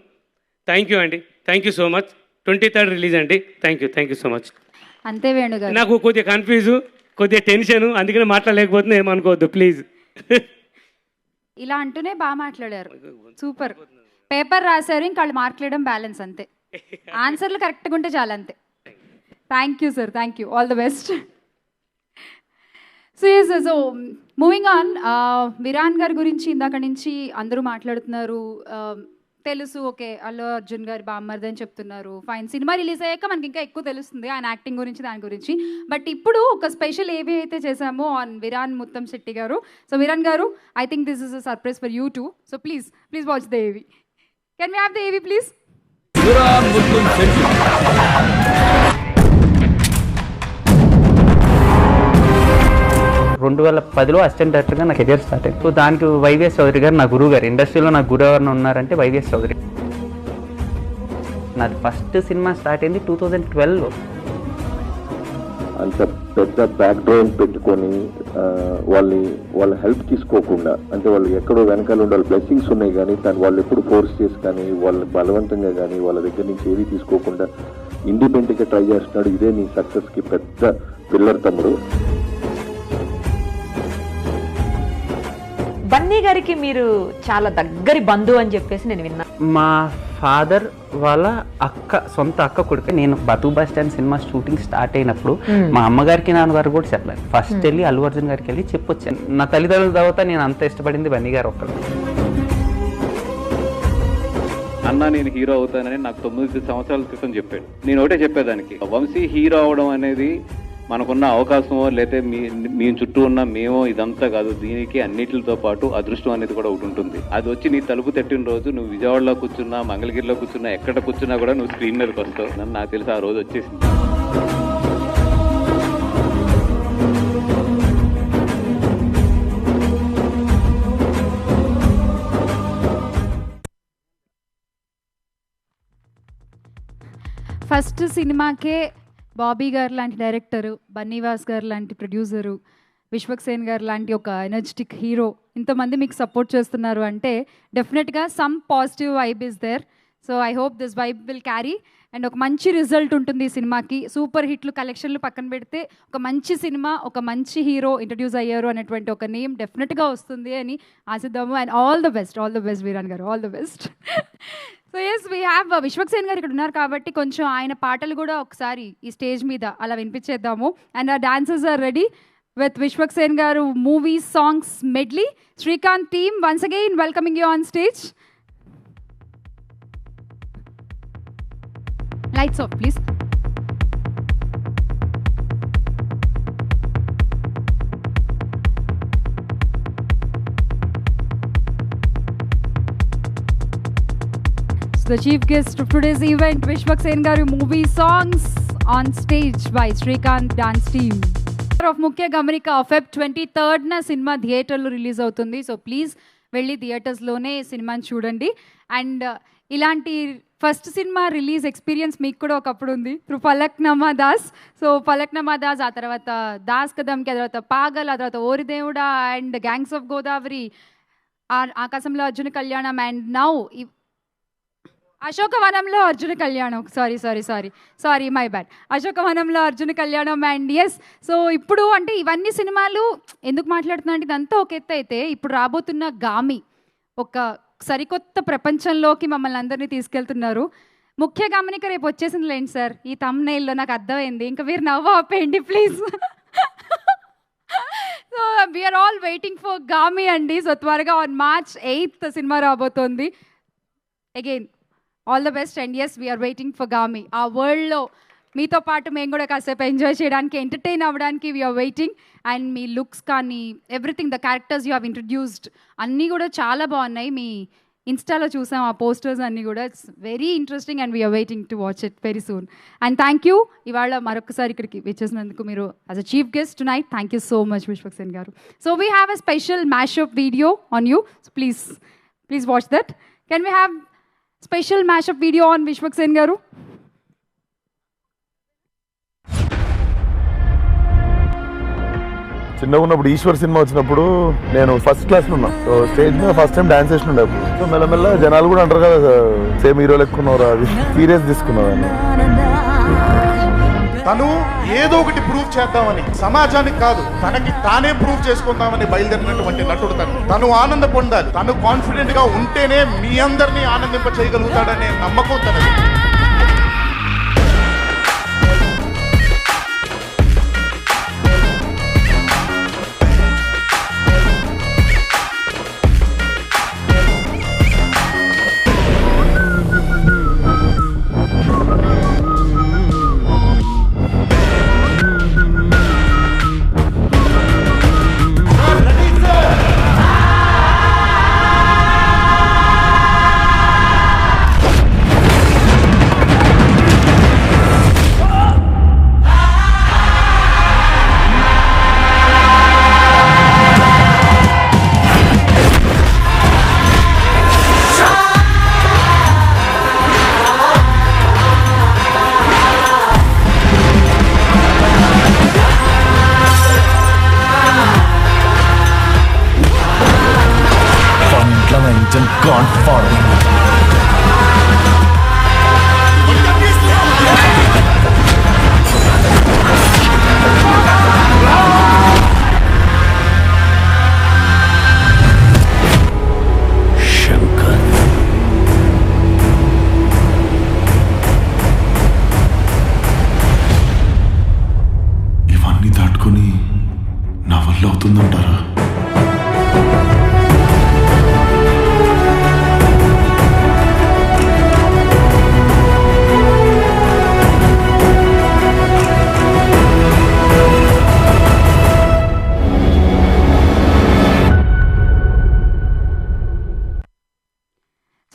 థ్యాంక్ యూ అండి, thank you so much. 23rd release అండి. Thank you so much. అంతే వేణుగారు, నాకు కొద్దిగా కన్ఫ్యూజు, కొద్దిగా టెన్షను, అందుకని మాట్లాడలేకపోతున్నా, ఏమనుకోవద్దు ప్లీజ్. ఇలా అంటూనే బాగా మాట్లాడారు, సూపర్. పేపర్ రాశారు, ఇంకా వాళ్ళు మాట్లాడడం బ్యాలెన్స్, అంతే. ఆన్సర్లు కరెక్ట్గా ఉంటే చాలు, అంతే. Thank you sir, thank you, all the best. So moving on, Viraan గారి గురించి ఇందాక నుంచి అందరూ మాట్లాడుతున్నారు. తెలుసు, ఓకే, అల్లు అర్జున్ గారి బామ్మర్ది అని చెప్తున్నారు. ఫైన్, సినిమా రిలీజ్ అయ్యాక మనకి ఇంకా ఎక్కువ తెలుస్తుంది ఆయన యాక్టింగ్ గురించి, దాని గురించి. బట్ ఇప్పుడు ఒక స్పెషల్ ఏవి అయితే చేసామో ఆన్ విరాన్ ముత్తంశెట్టి గారు. సో విరాన్ గారు, I think this is a surprise for you two. So please watch the ఏవి. కెన్ వి హ్యావ్ ద ఏవి ప్లీజ్? విరాన్ ముత్తంశెట్టి 2010లో అసిస్టెంట్ డైరెక్టర్గా నా కెరియర్ స్టార్ట్ అయింది. సో దానికి వైవిఎస్ చౌదరి గారు నా గురువు గారు. ఇండస్ట్రీలో నా గురువు ఎవరైనా ఉన్నారంటే వైవిఎస్ చౌదరి. నాది ఫస్ట్ సినిమా స్టార్ట్ అయింది 2012లో. అంత పెద్ద బ్యాక్గ్రౌండ్ పెట్టుకొని వాళ్ళ హెల్ప్ తీసుకోకుండా, అంటే వాళ్ళు ఎక్కడో వెనకాల ఉండాలి, బ్లెస్సింగ్స్ ఉన్నాయి కానీ వాళ్ళు ఎప్పుడు ఫోర్స్ చేసి కానీ వాళ్ళని బలవంతంగా కానీ వాళ్ళ దగ్గర నుంచి ఏది తీసుకోకుండా ఇండిపెండెంట్గా ట్రై చేస్తున్నాడు. ఇదే నీ సక్సెస్కి పెద్ద పిల్లర్ తమ్ముడు. బన్నీ గారికి మీరు చాలా దగ్గరి బంధువు అని చెప్పేసి నేను విన్నా. మా ఫాదర్ వాళ్ళ సొంత అక్క కొడుకు. నేను బతు బస్ స్టాండ్ సినిమా షూటింగ్ స్టార్ట్ అయినప్పుడు మా అమ్మగారికి నాన్నగారు కూడా చెప్పలేదు. ఫస్ట్ వెళ్ళి అల్లు అర్జున్ గారికి వెళ్ళి చెప్పొచ్చాను. నా తల్లిదండ్రుల తర్వాత నేను అంత ఇష్టపడింది బన్నీ గారు ఒక్కరు. అన్న నేను హీరో అవుతానని నాకు 9 సంవత్సరాల క్రితం చెప్పాడు. నేను ఒకటే చెప్పేదానికి, వంశీ హీరో అవడం అనేది మనకున్న అవకాశమో లేకపోతే మీ చుట్టూ ఉన్న మేమో ఇదంతా కాదు, దీనికి అన్నిటితో పాటు అదృష్టం అనేది కూడా ఒకటి ఉంటుంది. అది వచ్చి నీ తలుపు తట్టిన రోజు నువ్వు విజయవాడలో కూర్చున్నా, మంగళగిరిలో కూర్చున్నా, ఎక్కడ కూర్చున్నా కూడా నువ్వు స్క్రీన్ మీదకి వస్తావు. నన్ను నాకు తెలిసి ఆ రోజు వచ్చేసింది. ఫస్ట్ సినిమాకే బాబీ గారు లాంటి డైరెక్టరు, బన్నీవాస్ గారు లాంటి ప్రొడ్యూసరు, విశ్వక్సేన్ గారు లాంటి ఒక ఎనర్జెటిక్ హీరో ఇంతమంది మీకు సపోర్ట్ చేస్తున్నారు అంటే డెఫినెట్గా some positive vibe is there. So I hope this vibe will carry and ఒక మంచి రిజల్ట్ ఉంటుంది ఈ సినిమాకి. సూపర్ హిట్లు కలెక్షన్లు పక్కన పెడితే ఒక మంచి సినిమా, ఒక మంచి హీరో ఇంట్రడ్యూస్ అయ్యారు అనేటువంటి ఒక నేమ్ డెఫినెట్గా వస్తుంది అని ఆశిద్దాము. And all the best Viraan garu, all the best. So yes we have Vishwaksen garu ఇక్కడ ఉన్నారు కాబట్టి కొంచెం ఆయన పాటలు కూడా ఒకసారి ఈ స్టేజ్ మీద అలా వినిపించేద్దాము. అండ్ ఆ dancers are ready with Vishwaksen garu movie songs medley. Srikanth team once again welcoming you on stage. Lights off, please. So the chief guest of today's event, Vishwaksen Garu movie songs on stage by Srikanth dance team. Of Mukhya Gamanika Feb 23rd na cinema theatre lo release avutundi. So please వెళ్ళి థియేటర్స్లోనే సినిమాని చూడండి. అండ్ ఇలాంటి ఫస్ట్ సినిమా రిలీజ్ ఎక్స్పీరియన్స్ మీకు కూడా ఒకప్పుడు ఉంది త్రూ ఫలక్నామా దాస్. సో ఫలక్నామా దాస్, ఆ తర్వాత దాస్ కదమ్కి, ఆ తర్వాత పాగల్, ఆ తర్వాత Ori Devuda and gangs of Godavari, ఆకాశంలో అర్జున కళ్యాణం అండ్ నౌ అశోకవనంలో Arjuna Kalyanam. Sorry my bad. అశోకవనంలో Arjuna Kalyanam and yes. So ఇప్పుడు అంటే ఇవన్నీ సినిమాలు ఎందుకు మాట్లాడుతున్నా అంటే ఇదంతా ఒక ఎత్తు అయితే ఇప్పుడు రాబోతున్న గామి ఒక సరికొత్త ప్రపంచంలోకి మమ్మల్ని అందరినీ తీసుకెళ్తున్నారు. ముఖ్య గమనిక రేపు వచ్చేసింది లేండి సార్, ఈ థంబ్నెయిల్లో నాకు అర్థమైంది. ఇంకా మీరు నవ్వు ఆపేయండి please. So we are all waiting for Gami అండి. సో త్వరగా ఆన్ March 8th సినిమా రాబోతోంది. Again all the best and yes we are waiting for Gami. ఆ వరల్డ్లో మీతో పాటు మేము కూడా కాసేపు ఎంజాయ్ చేయడానికి, ఎంటర్టైన్ అవ్వడానికి వీఆర్ వెయిటింగ్. అండ్ మీ లుక్స్ కానీ everything, the characters you have introduced అన్నీ కూడా చాలా బాగున్నాయి. మీ ఇన్స్టాలో చూసాం ఆ పోస్టర్స్ అన్నీ కూడా. It's very interesting and we are waiting to watch it very soon. And thank you ఇవాళ మరొకసారి ఇక్కడికి వచ్చేసినందుకు మీరు as a chief guest tonight. Thank you so much Vishwaksen garu. So we have a special mashup video on you. So please watch that. Can we have special mashup video on Vishwaksen garu? చిన్నగా ఉన్నప్పుడు ఈశ్వర్ సినిమా వచ్చినప్పుడు నేను ఫస్ట్ క్లాస్లో ఉన్నా. సో స్టేజ్ మీద ఫస్ట్ టైం డాన్స్ చేసిన అప్పుడు. సో మెల్లమెల్ల జనాలు కూడా అంటారు కదా సేమ్ హీరో లెక్కున్నారు, అది సీరియస్ తీసుకున్నాను. తను ఏదో ఒకటి ప్రూవ్ చేద్దామని, సమాజానికి కాదు తనకి తానే ప్రూవ్ చేసుకుందామని బయలుదేరినటువంటి నటుడు తను ఆనంద పొందాలి. తను కాన్ఫిడెంట్ గా ఉంటేనే మీ అందరినీ ఆనందింప చేయగలుగుతాడనే నమ్మకం తనది.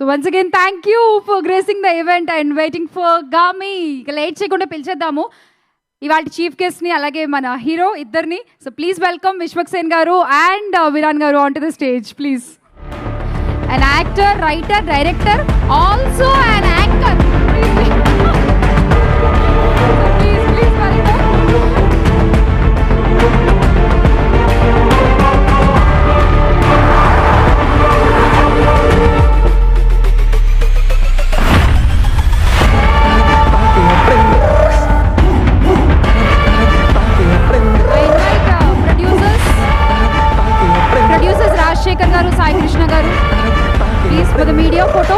Once again thank you for gracing the event and waiting for Gami. ఇక లేట్ చేయకుండా పిలిచేద్దాము ఇవాళ చీఫ్ గెస్ట్ని అలాగే మన హీరో ఇద్దరిని. సో ప్లీజ్ వెల్కమ్ విశ్వక్సేన్ గారు అండ్ విరాన్ గారు on to the stage please. An actor, writer, director, also an anchor. Please welcome. Producers Rajshekhar garu, Sai Krishna garu. Please for the media photo,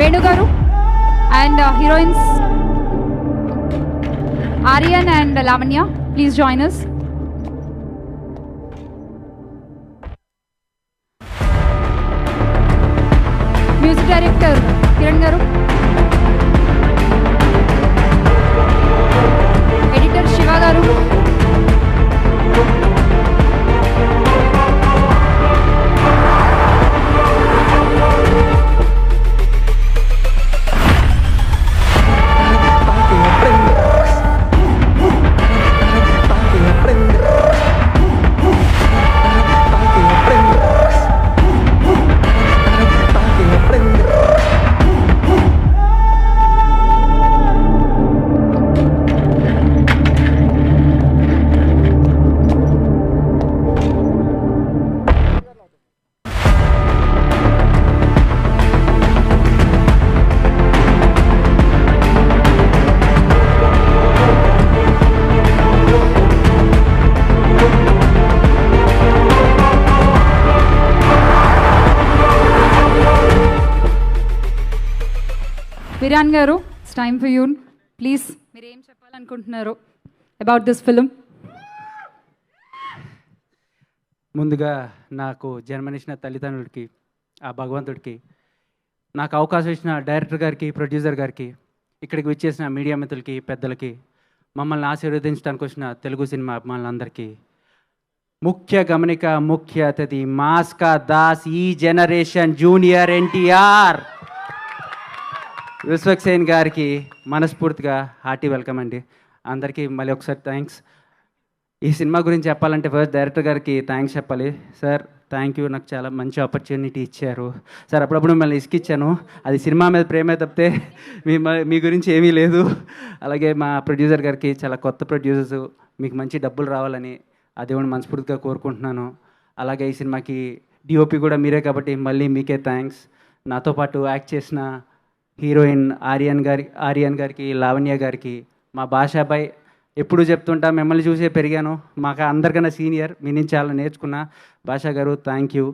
Venu garu and heroines Aryan and Lavanya, please join us. Music director Kiran garu, editor Shiva garu, Virar గారు, it's time for you. Please మీరు ఏం చెప్పాలనుకుంటున్నారు అబౌట్ దిస్ ఫిలిం? ముందుగా నాకు జన్మనిచ్చిన తల్లిదండ్రులకి, ఆ భగవంతుడికి, నాకు అవకాశం ఇచ్చిన డైరెక్టర్ గారికి, ప్రొడ్యూసర్ గారికి, ఇక్కడికి విచ్చేసిన మీడియా మిత్రులకి, పెద్దలకి, మమ్మల్ని ఆశీర్వదించడానికి వచ్చిన తెలుగు సినిమా అభిమానులందరికీ, ముఖ్య గమనిక, ముఖ్య అతిథి మాస్కా దాస్, ఈ జనరేషన్ జూనియర్ ఎన్టీఆర్ విశ్వక్సేన్ గారికి మనస్ఫూర్తిగా హార్టీ వెల్కమ్ అండి. అందరికీ మళ్ళీ ఒకసారి థ్యాంక్స్. ఈ సినిమా గురించి చెప్పాలంటే ఫస్ట్ డైరెక్టర్ గారికి థ్యాంక్స్ చెప్పాలి. సార్ థ్యాంక్ యూ, నాకు చాలా మంచి ఆపర్చునిటీ ఇచ్చారు సార్. అప్పుడప్పుడు మిమ్మల్ని ఇసుకిచ్చాను, అది సినిమా మీద ప్రేమే తప్పితే మీ గురించి ఏమీ లేదు. అలాగే మా ప్రొడ్యూసర్ గారికి, చాలా కొత్త ప్రొడ్యూసర్స్, మీకు మంచి డబ్బులు రావాలని ఆ దేవుని మనస్ఫూర్తిగా కోరుకుంటున్నాను. అలాగే ఈ సినిమాకి డిఓపి కూడా మీరే కాబట్టి మళ్ళీ మీకే థ్యాంక్స్. నాతో పాటు యాక్ట్ చేసిన హీరోయిన్ ఆర్యన్ గారికి, లావణ్య గారికి, మా భాషాబాయ్, ఎప్పుడు చెప్తుంటా మిమ్మల్ని చూసే పెరిగాను, మాకు అందరికన్నా సీనియర్, మీ నుంచి చాలా నేర్చుకున్నా. భాషా గారు థ్యాంక్ యూ.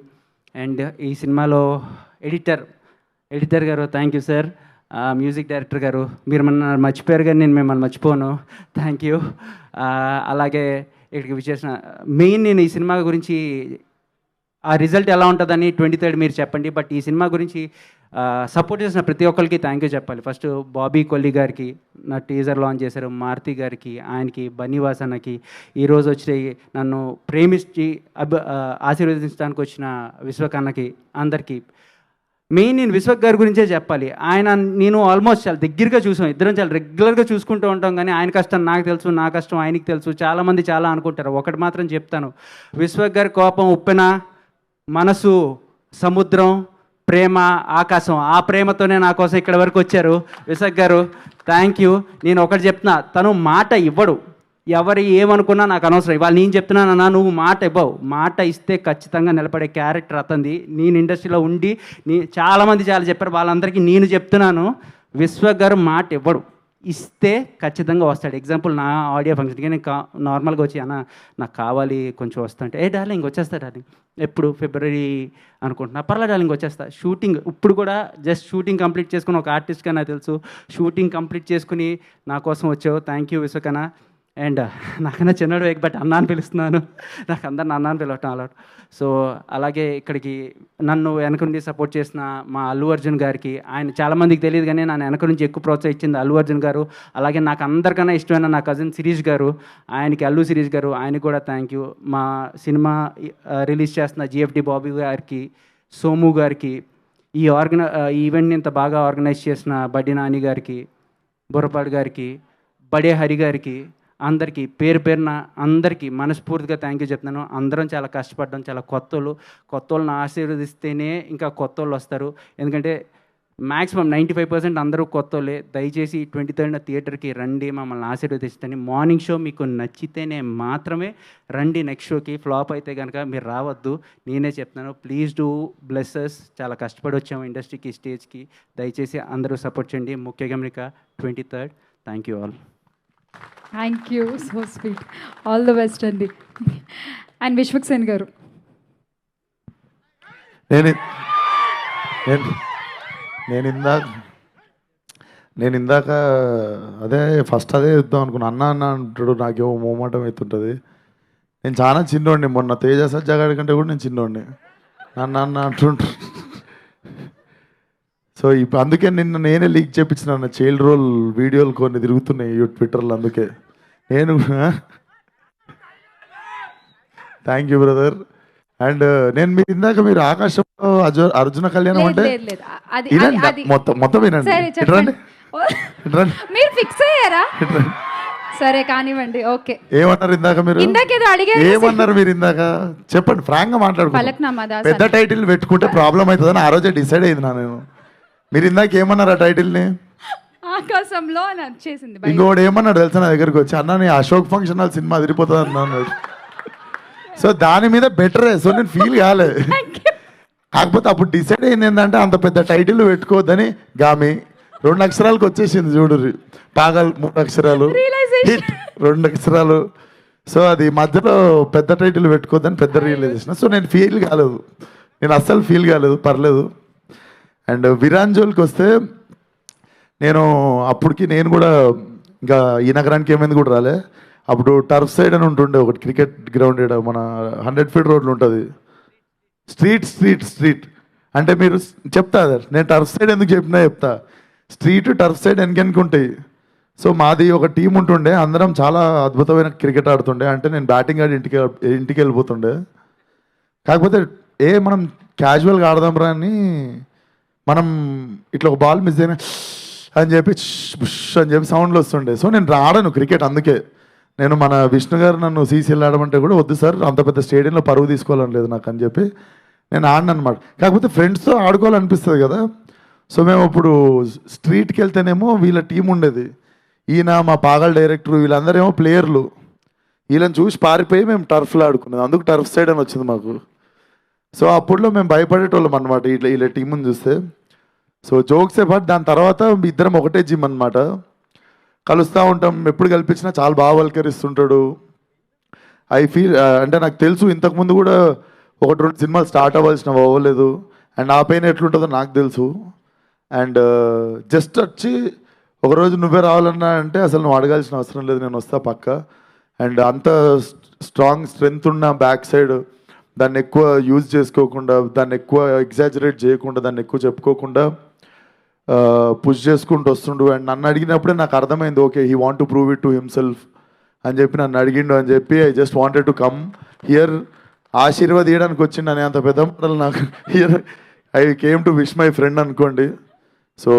అండ్ ఈ సినిమాలో ఎడిటర్ గారు thank you sir. Music director గారు, మీరు మన మర్చిపోయారు కానీ నేను మిమ్మల్ని మర్చిపోను, థ్యాంక్ యూ. అలాగే ఇక్కడికి విచ్చేసిన మెయిన్, నేను ఈ సినిమా గురించి ఆ రిజల్ట్ ఎలా ఉంటుందని 23rd మీరు చెప్పండి. బట్ ఈ సినిమా గురించి సపోర్ట్ చేసిన ప్రతి ఒక్కరికి థ్యాంక్ యూ చెప్పాలి. ఫస్ట్ బాబీ కొల్లి గారికి, నా టీజర్ లాంచ్ చేశారు, మారుతి గారికి, ఆయనకి, బన్నీవాస్ అన్నకి, ఈరోజు వచ్చి నన్ను ప్రేమించి ఆశీర్వదించడానికి వచ్చిన విశ్వక్ అన్నకి, అందరికీ. మెయిన్ నేను విశ్వక్ గారి గురించే చెప్పాలి. నేను ఆల్మోస్ట్ చాలా దగ్గరగా చూసాం, ఇద్దరం చాలా రెగ్యులర్గా చూసుకుంటూ ఉంటాం. కానీ ఆయన కష్టం నాకు తెలుసు, నా కష్టం ఆయనకి తెలుసు. చాలామంది చాలా అనుకుంటారు. ఒకటి మాత్రం చెప్తాను, విశ్వక్ గారి కోపం ఉప్పెన, మనసు సముద్రం, ప్రేమ ఆకాశం. ఆ ప్రేమతోనే నా కోసం ఇక్కడ వరకు వచ్చారు విశ్వక్ గారు, థ్యాంక్ యూ. నేను ఒకటి చెప్తున్నా, తను మాట ఇవ్వడు, ఎవరు ఏమనుకున్నా నాకు అనవసరం. ఇవాళ నేను చెప్తున్నానన్నా, నువ్వు మాట ఇవ్వవు, మాట ఇస్తే ఖచ్చితంగా నిలబడే క్యారెక్టర్ అతంది. నేను ఇండస్ట్రీలో ఉండి చాలామంది చాలా చెప్పారు, వాళ్ళందరికీ నేను చెప్తున్నాను, విశ్వక్ గారు మాట ఇవ్వడు, ఇస్తే ఖచ్చితంగా వస్తాడు. ఎగ్జాంపుల్, నా ఆడియో ఫంక్షన్కి నేను నార్మల్గా వచ్చి, అన్న నాకు కావాలి కొంచెం వస్తా అంటే, డార్లింగ్ వచ్చేస్తా డార్లింగ్, ఎప్పుడు ఫిబ్రవరి అనుకుంటున్నా, పర్లేదు డార్లింగ్ వచ్చేస్తా. షూటింగ్ ఇప్పుడు కూడా జస్ట్ షూటింగ్ కంప్లీట్ చేసుకుని, ఒక ఆర్టిస్ట్గా నాకు తెలుసు, షూటింగ్ కంప్లీట్ చేసుకుని నా కోసం వచ్చావు, థ్యాంక్ యూ విశ్వకన్న. అండ్ నాకన్నా చిన్నడు బట్ అన్న అని పిలుస్తున్నాను, నాకు అందరిని అన్న అని పిలవటం అలవాటు. సో అలాగే ఇక్కడికి నన్ను వెనక నుండి సపోర్ట్ చేసిన మా అల్లు అర్జున్ గారికి, ఆయన చాలామందికి తెలియదు కానీ నన్ను వెనక నుంచి ఎక్కువ ప్రోత్సహించింది అల్లు అర్జున్ గారు. అలాగే నాకు అందరికన్నా ఇష్టమైన నా కజిన్ శిరీష్ గారు, ఆయనకి అల్లు శిరీష్ గారు, ఆయనకి కూడా థ్యాంక్ యూ. మా సినిమా రిలీజ్ చేస్తున్న జిఎఫ్డి బాబీ గారికి, సోము గారికి, ఈ ఈవెంట్ని ఇంత బాగా ఆర్గనైజ్ చేసిన బడ్డి నాని గారికి, బుర్రపాడు గారికి, బడే హరి గారికి, అందరికీ పేరు పేరున అందరికీ మనస్ఫూర్తిగా థ్యాంక్ యూ చెప్తున్నాను. అందరం చాలా కష్టపడ్డాం, చాలా కొత్త వాళ్ళని ఆశీర్వదిస్తేనే ఇంకా కొత్త వాళ్ళు వస్తారు. ఎందుకంటే మ్యాక్సిమం 95% అందరూ కొత్త వాళ్ళే. దయచేసి 23rd థియేటర్కి రండి, మమ్మల్ని ఆశీర్వదిస్తని. మార్నింగ్ షో మీకు నచ్చితేనే మాత్రమే రండి. నెక్స్ట్ షోకి ఫ్లాప్ అయితే కనుక మీరు రావద్దు, నేనే చెప్తున్నాను. Please do blesses. చాలా కష్టపడి వచ్చాము ఇండస్ట్రీకి, స్టేజ్కి. దయచేసి అందరూ సపోర్ట్ చేయండి. ముఖ్య గమనిక 23rd. Thank you all. Thank you, so sweet. All the best అండి. అండ్ విశ్వక్సేన్ గారు. నేను ఇందాక అదే ఫస్ట్ అదే చెప్తాం అనుకున్నా. అన్న అంటాడు, నాకేమో మోమాటం అవుతుంటుంది. నేను చాలా చిన్నోడిని, మొన్న తేజ సజ్జాగాడి కంటే కూడా నేను చిన్నోడిని. అన్న అంటుంటారు. సో ఇప్పుడు అందుకే నేనే లీక్ చేయించిన చైల్డ్ రోల్ వీడియోలు కొన్ని తిరుగుతున్నాయి ట్విట్టర్లో. అందుకే నేను థ్యాంక్ యూ బ్రదర్. అండ్ నేను మీరు ఇందాక మీరు ఆకాశంలో అర్జున కళ్యాణం అంటే వినండి, మొత్తం వినండి. మీరు ఫిక్స్ అయ్యారా? సరే కానివ్వండి. ఓకే, ఏమన్నారు ఇందాక మీరు? ఏమన్నారు మీరు ఇందాక? చెప్పండి, ఫ్రాంక్ గా మాట్లాడుకుంటాం. పెద్ద టైటిల్ పెట్టుకుంటే ప్రాబ్లం అవుతుందని ఆ రోజే డిసైడ్ అయింది నేను. మీరు ఇందాక ఏమన్నారు ఆ టైటిల్ని? ఆకాశంలో అని వచ్చేసింది. ఇంకోటి ఏమన్నాడు తెలుసా నా దగ్గరికి వచ్చి, అన్న నీ అశోక్ ఫంక్షన్ హాల్ సినిమా అదిరిపోతుంది అన్నాడు. సో దాని మీద బెటరే. సో నేను ఫీల్ కాలే. కాకపోతే అప్పుడు డిసైడ్ అయింది ఏంటంటే అంత పెద్ద టైటిల్ పెట్టుకోవద్దని. గామి 2 అక్షరాలకు వచ్చేసింది చూడు. పాగల్ 3 అక్షరాలు, హిట్ 2 అక్షరాలు. సో అది మధ్యలో పెద్ద టైటిల్ పెట్టుకోవద్దని పెద్ద రియలైజేషన్. సో నేను ఫీల్ కాలేదు, నేను అస్సలు ఫీల్ కాలేదు, పర్లేదు. అండ్ విరాంజోల్కి వస్తే అప్పటికి నేను కూడా ఇంకా ఈ నగరానికి ఏమైంది కూడా రాలే. అప్పుడు టర్ఫ్ సైడ్ అని ఉంటుండే ఒకటి క్రికెట్ గ్రౌండ్, మన 100 feet రోడ్లు ఉంటుంది. స్ట్రీట్ అంటే మీరు చెప్తా నేను టర్ఫ్ సైడ్ ఎందుకు చెప్తా. స్ట్రీట్ టర్ఫ్ సైడ్ వెనకెనక ఉంటాయి. సో మాది ఒక టీం ఉంటుండే, అందరం చాలా అద్భుతమైన క్రికెట్ ఆడుతుండే. అంటే నేను బ్యాటింగ్ ఆడి ఇంటికి వెళ్ళిపోతుండే. కాకపోతే మనం క్యాజువల్గా ఆడదాం రా అని మనం ఇట్లా ఒక బాల్ మిస్ అయినా అని చెప్పి బుష్ అని చెప్పి సౌండ్లు వస్తుండే. సో నేను ఆడను క్రికెట్. అందుకే నేను మన విష్ణు గారు నన్ను సీసీఎల్ ఆడమంటే కూడా వద్దు సార్, అంత పెద్ద స్టేడియంలో పరువు తీసుకోవాలని లేదు నాకు అని చెప్పి నేను ఆడను అనమాట. కాకపోతే ఫ్రెండ్స్తో ఆడుకోవాలనిపిస్తుంది కదా. సో మేము ఇప్పుడు స్ట్రీట్కి వెళ్తేనేమో వీళ్ళ టీం ఉండేది, ఈయన మా పాగల్ డైరెక్టర్, వీళ్ళందరేమో ప్లేయర్లు. వీళ్ళని చూసి పారిపోయి మేము టర్ఫ్లో ఆడుకున్నాం. అందుకు టర్ఫ్ సైడ్ అని వచ్చింది మాకు. సో అప్పుడులో మేము భయపడేటోళ్ళం అనమాట వీళ్ళ టీంని చూస్తే. సో జోక్సే బట్ దాని తర్వాత ఇద్దరం ఒకటే జిమ్ అనమాట, కలుస్తూ ఉంటాం. ఎప్పుడు కల్పించినా చాలా బాగా వల్కరిస్తుంటాడు. ఐ ఫీల్ అంటే నాకు తెలుసు ఇంతకుముందు కూడా 1-2 సినిమాలు స్టార్ట్ అవ్వాల్సినవి అవ్వలేదు. అండ్ ఆ పైన ఎట్లుంటుందో నాకు తెలుసు. అండ్ జస్ట్ వచ్చి ఒకరోజు నువ్వే రావాలన్నా అంటే అసలు నువ్వు అడగాల్సిన అవసరం లేదు, నేను వస్తా పక్క. అండ్ అంత స్ట్రాంగ్ స్ట్రెంగ్త్ ఉన్న బ్యాక్ సైడ్ దాన్ని ఎక్కువ యూజ్ చేసుకోకుండా, దాన్ని ఎక్కువ ఎగ్జాజరేట్ చేయకుండా, దాన్ని ఎక్కువ చెప్పుకోకుండా పుష్ చేసుకుంటూ వస్తుండు. అండ్ నన్ను అడిగినప్పుడే నాకు అర్థమైంది, okay he want to prove it to himself అని చెప్పి నన్ను అడిగిండు అని చెప్పి I just wanted to come here. ఆశీర్వాదీయడానికి వచ్చిండు అని అంత పెద్ద మాటలు నాకు here. I came to wish my friend అనుకోండి. సో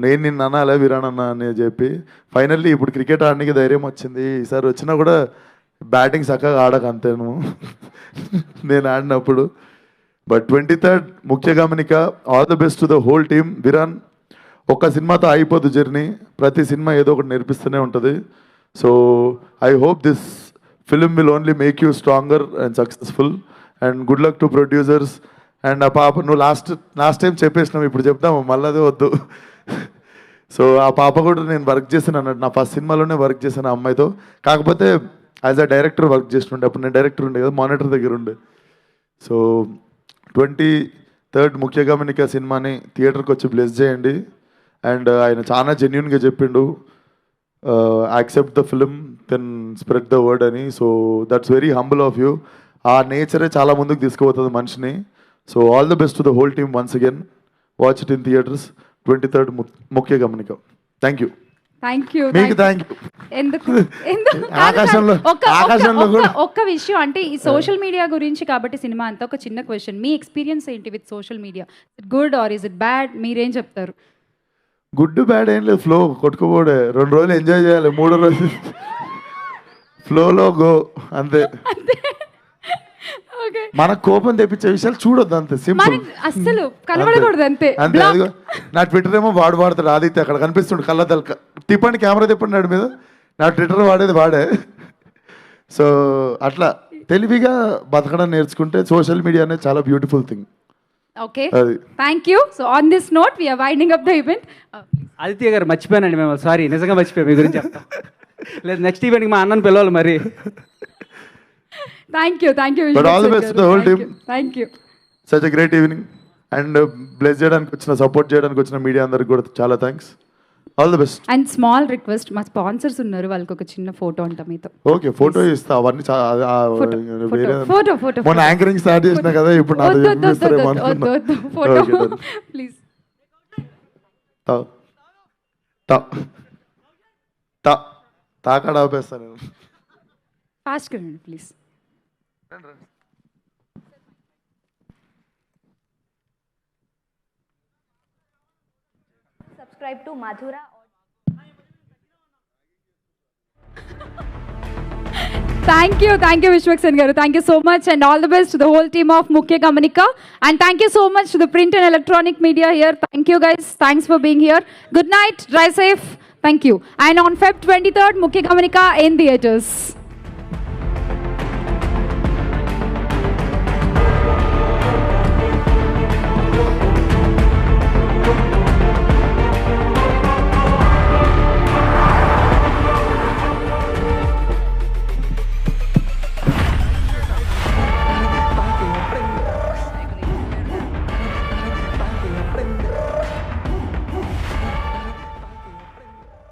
నేను నిన్ను అనాలే విరానన్న అని చెప్పి ఫైనల్లీ ఇప్పుడు క్రికెట్ ఆడడానికి ధైర్యం వచ్చింది. ఈసారి వచ్చినా కూడా బ్యాటింగ్ చక్కగా ఆడక అంతేను నేను ఆడినప్పుడు. But 23rd Mukhya Gamanika. All the best to the whole team. Viraan, ఒక్క సినిమాతో అయిపోదు జర్నీ, ప్రతి సినిమా ఏదో ఒకటి నేర్పిస్తూనే ఉంటుంది. So I hope this film will only make you stronger and successful. And good luck to producers. And ఆ పాప నువ్వు లాస్ట్ టైం చెప్పేసినావు, ఇప్పుడు చెప్తాము మళ్ళీ అదే వద్దు. సో ఆ పాప కూడా నేను వర్క్ చేశాను అన్నట్టు, నా ఫస్ట్ సినిమాలోనే వర్క్ చేశాను ఆ అమ్మాయితో. కాకపోతే యాజ్ అ డైరెక్టర్ వర్క్ చేస్తుండే, అప్పుడు నేను డైరెక్టర్ ఉండే కదా, మానిటర్ దగ్గర ఉండే. సో 23rd ముఖ్య గమనిక సినిమాని థియేటర్కి వచ్చి బ్లెస్ చేయండి. అండ్ ఆయన చాలా జెన్యున్గా చెప్పిండు, accept the film then spread the word అని. So that's very humble of you. ఆ నేచరే చాలా ముందుకు తీసుకుపోతుంది మనిషిని. So all the best to the whole team once again. Watch it in theaters 23rd Mukhya గమనిక. Thank you. థ్యాంక్ యూ మీకు థ్యాంక్ యూ. ఎందుకు ఎందుకు కాదు, కాదు. ఆకాశంలో ఒక్క- ఆకాశంలో ఒక్క- కూడా ఒక్క విషయం అంటే ఈ సోషల్ మీడియా గురించి కాబట్టి సినిమా అంతా ఒక చిన్న క్వశ్చన్, మీ ఎక్స్పీరియన్స్ ఏంటి with social media? Good or is it bad? మీరేం చెప్తారు? గుడ్ బ్యాడ్ ఏం లేదు, ఫ్లో కొట్టుకోబోడే. 2 రోజులు ఎంజాయ్ చేయాలి, 3వ రోజు ఫ్లోలో గో అంతే. మన కోపం తెప్పించే విషయాలు చూడొద్దు, అంతే సింపుల్. అస్సలు కనబడకూడదు అంతే. అంతే. అదిగో నా ట్విట్టర్ ఏమో వాడతాడు ఆదిత్య, అక్కడ కనిపిస్తుండు కళ్ళ తిప్పండి కెమెరా తిప్పండి నాడి మీద. నా ట్విట్టర్ వాడేది వాడే. సో అట్లా తెలివిగా బతకడం నేర్చుకుంటే సోషల్ మీడియా అనేది చాలా బ్యూటిఫుల్ థింగ్. ఓకే, అది. Thank you. So on this note we're winding up the event. Aditya గారు మర్చిపోయానండి మేము, సారీ, నిజంగా మర్చిపోయాం మీ గురించి చెప్తాం. లేదు నెక్స్ట్ ఈవెంట్కి మా అన్నని పిలవాలి మరి. Thank you, thank you. But all the best to the whole team. Thank you. Such a great evening and bless చేయడానికి వచ్చిన, సపోర్ట్ చేయడానికి వచ్చిన మీడియా అందరికి కూడా చాలా thanks. All the best. And small request, మా స్పాన్సర్స్ ఉన్నారు, వాళ్ళకి ఒక చిన్న ఫోటో అంట మీతో. ఓకే, ఫోటో ఇస్తా. అవన్నీ ఫోటో, వేరే ఫోటో, ఫోటో. మొన్న యాంకరింగ్ స్టార్ట్ చేసిన కదా, ఇప్పుడు నాతో చెప్పిస్తారేమో అనుకున్నా. Photo Okay, done. ప్లీజ్. తాకాడ ఆపేస్తా నేను. ఫాస్ట్ రండి please. Subscribe to Madhura. Thank you, Vishwaksen garu. Thank you so much, and all the best to the whole team of Mukhya Gamanika. And thank you so much to the print and electronic media here. Thank you guys. Thanks for being here. Good night. Drive safe. Thank you. And on Feb 23rd, Mukhya Gamanika in theaters.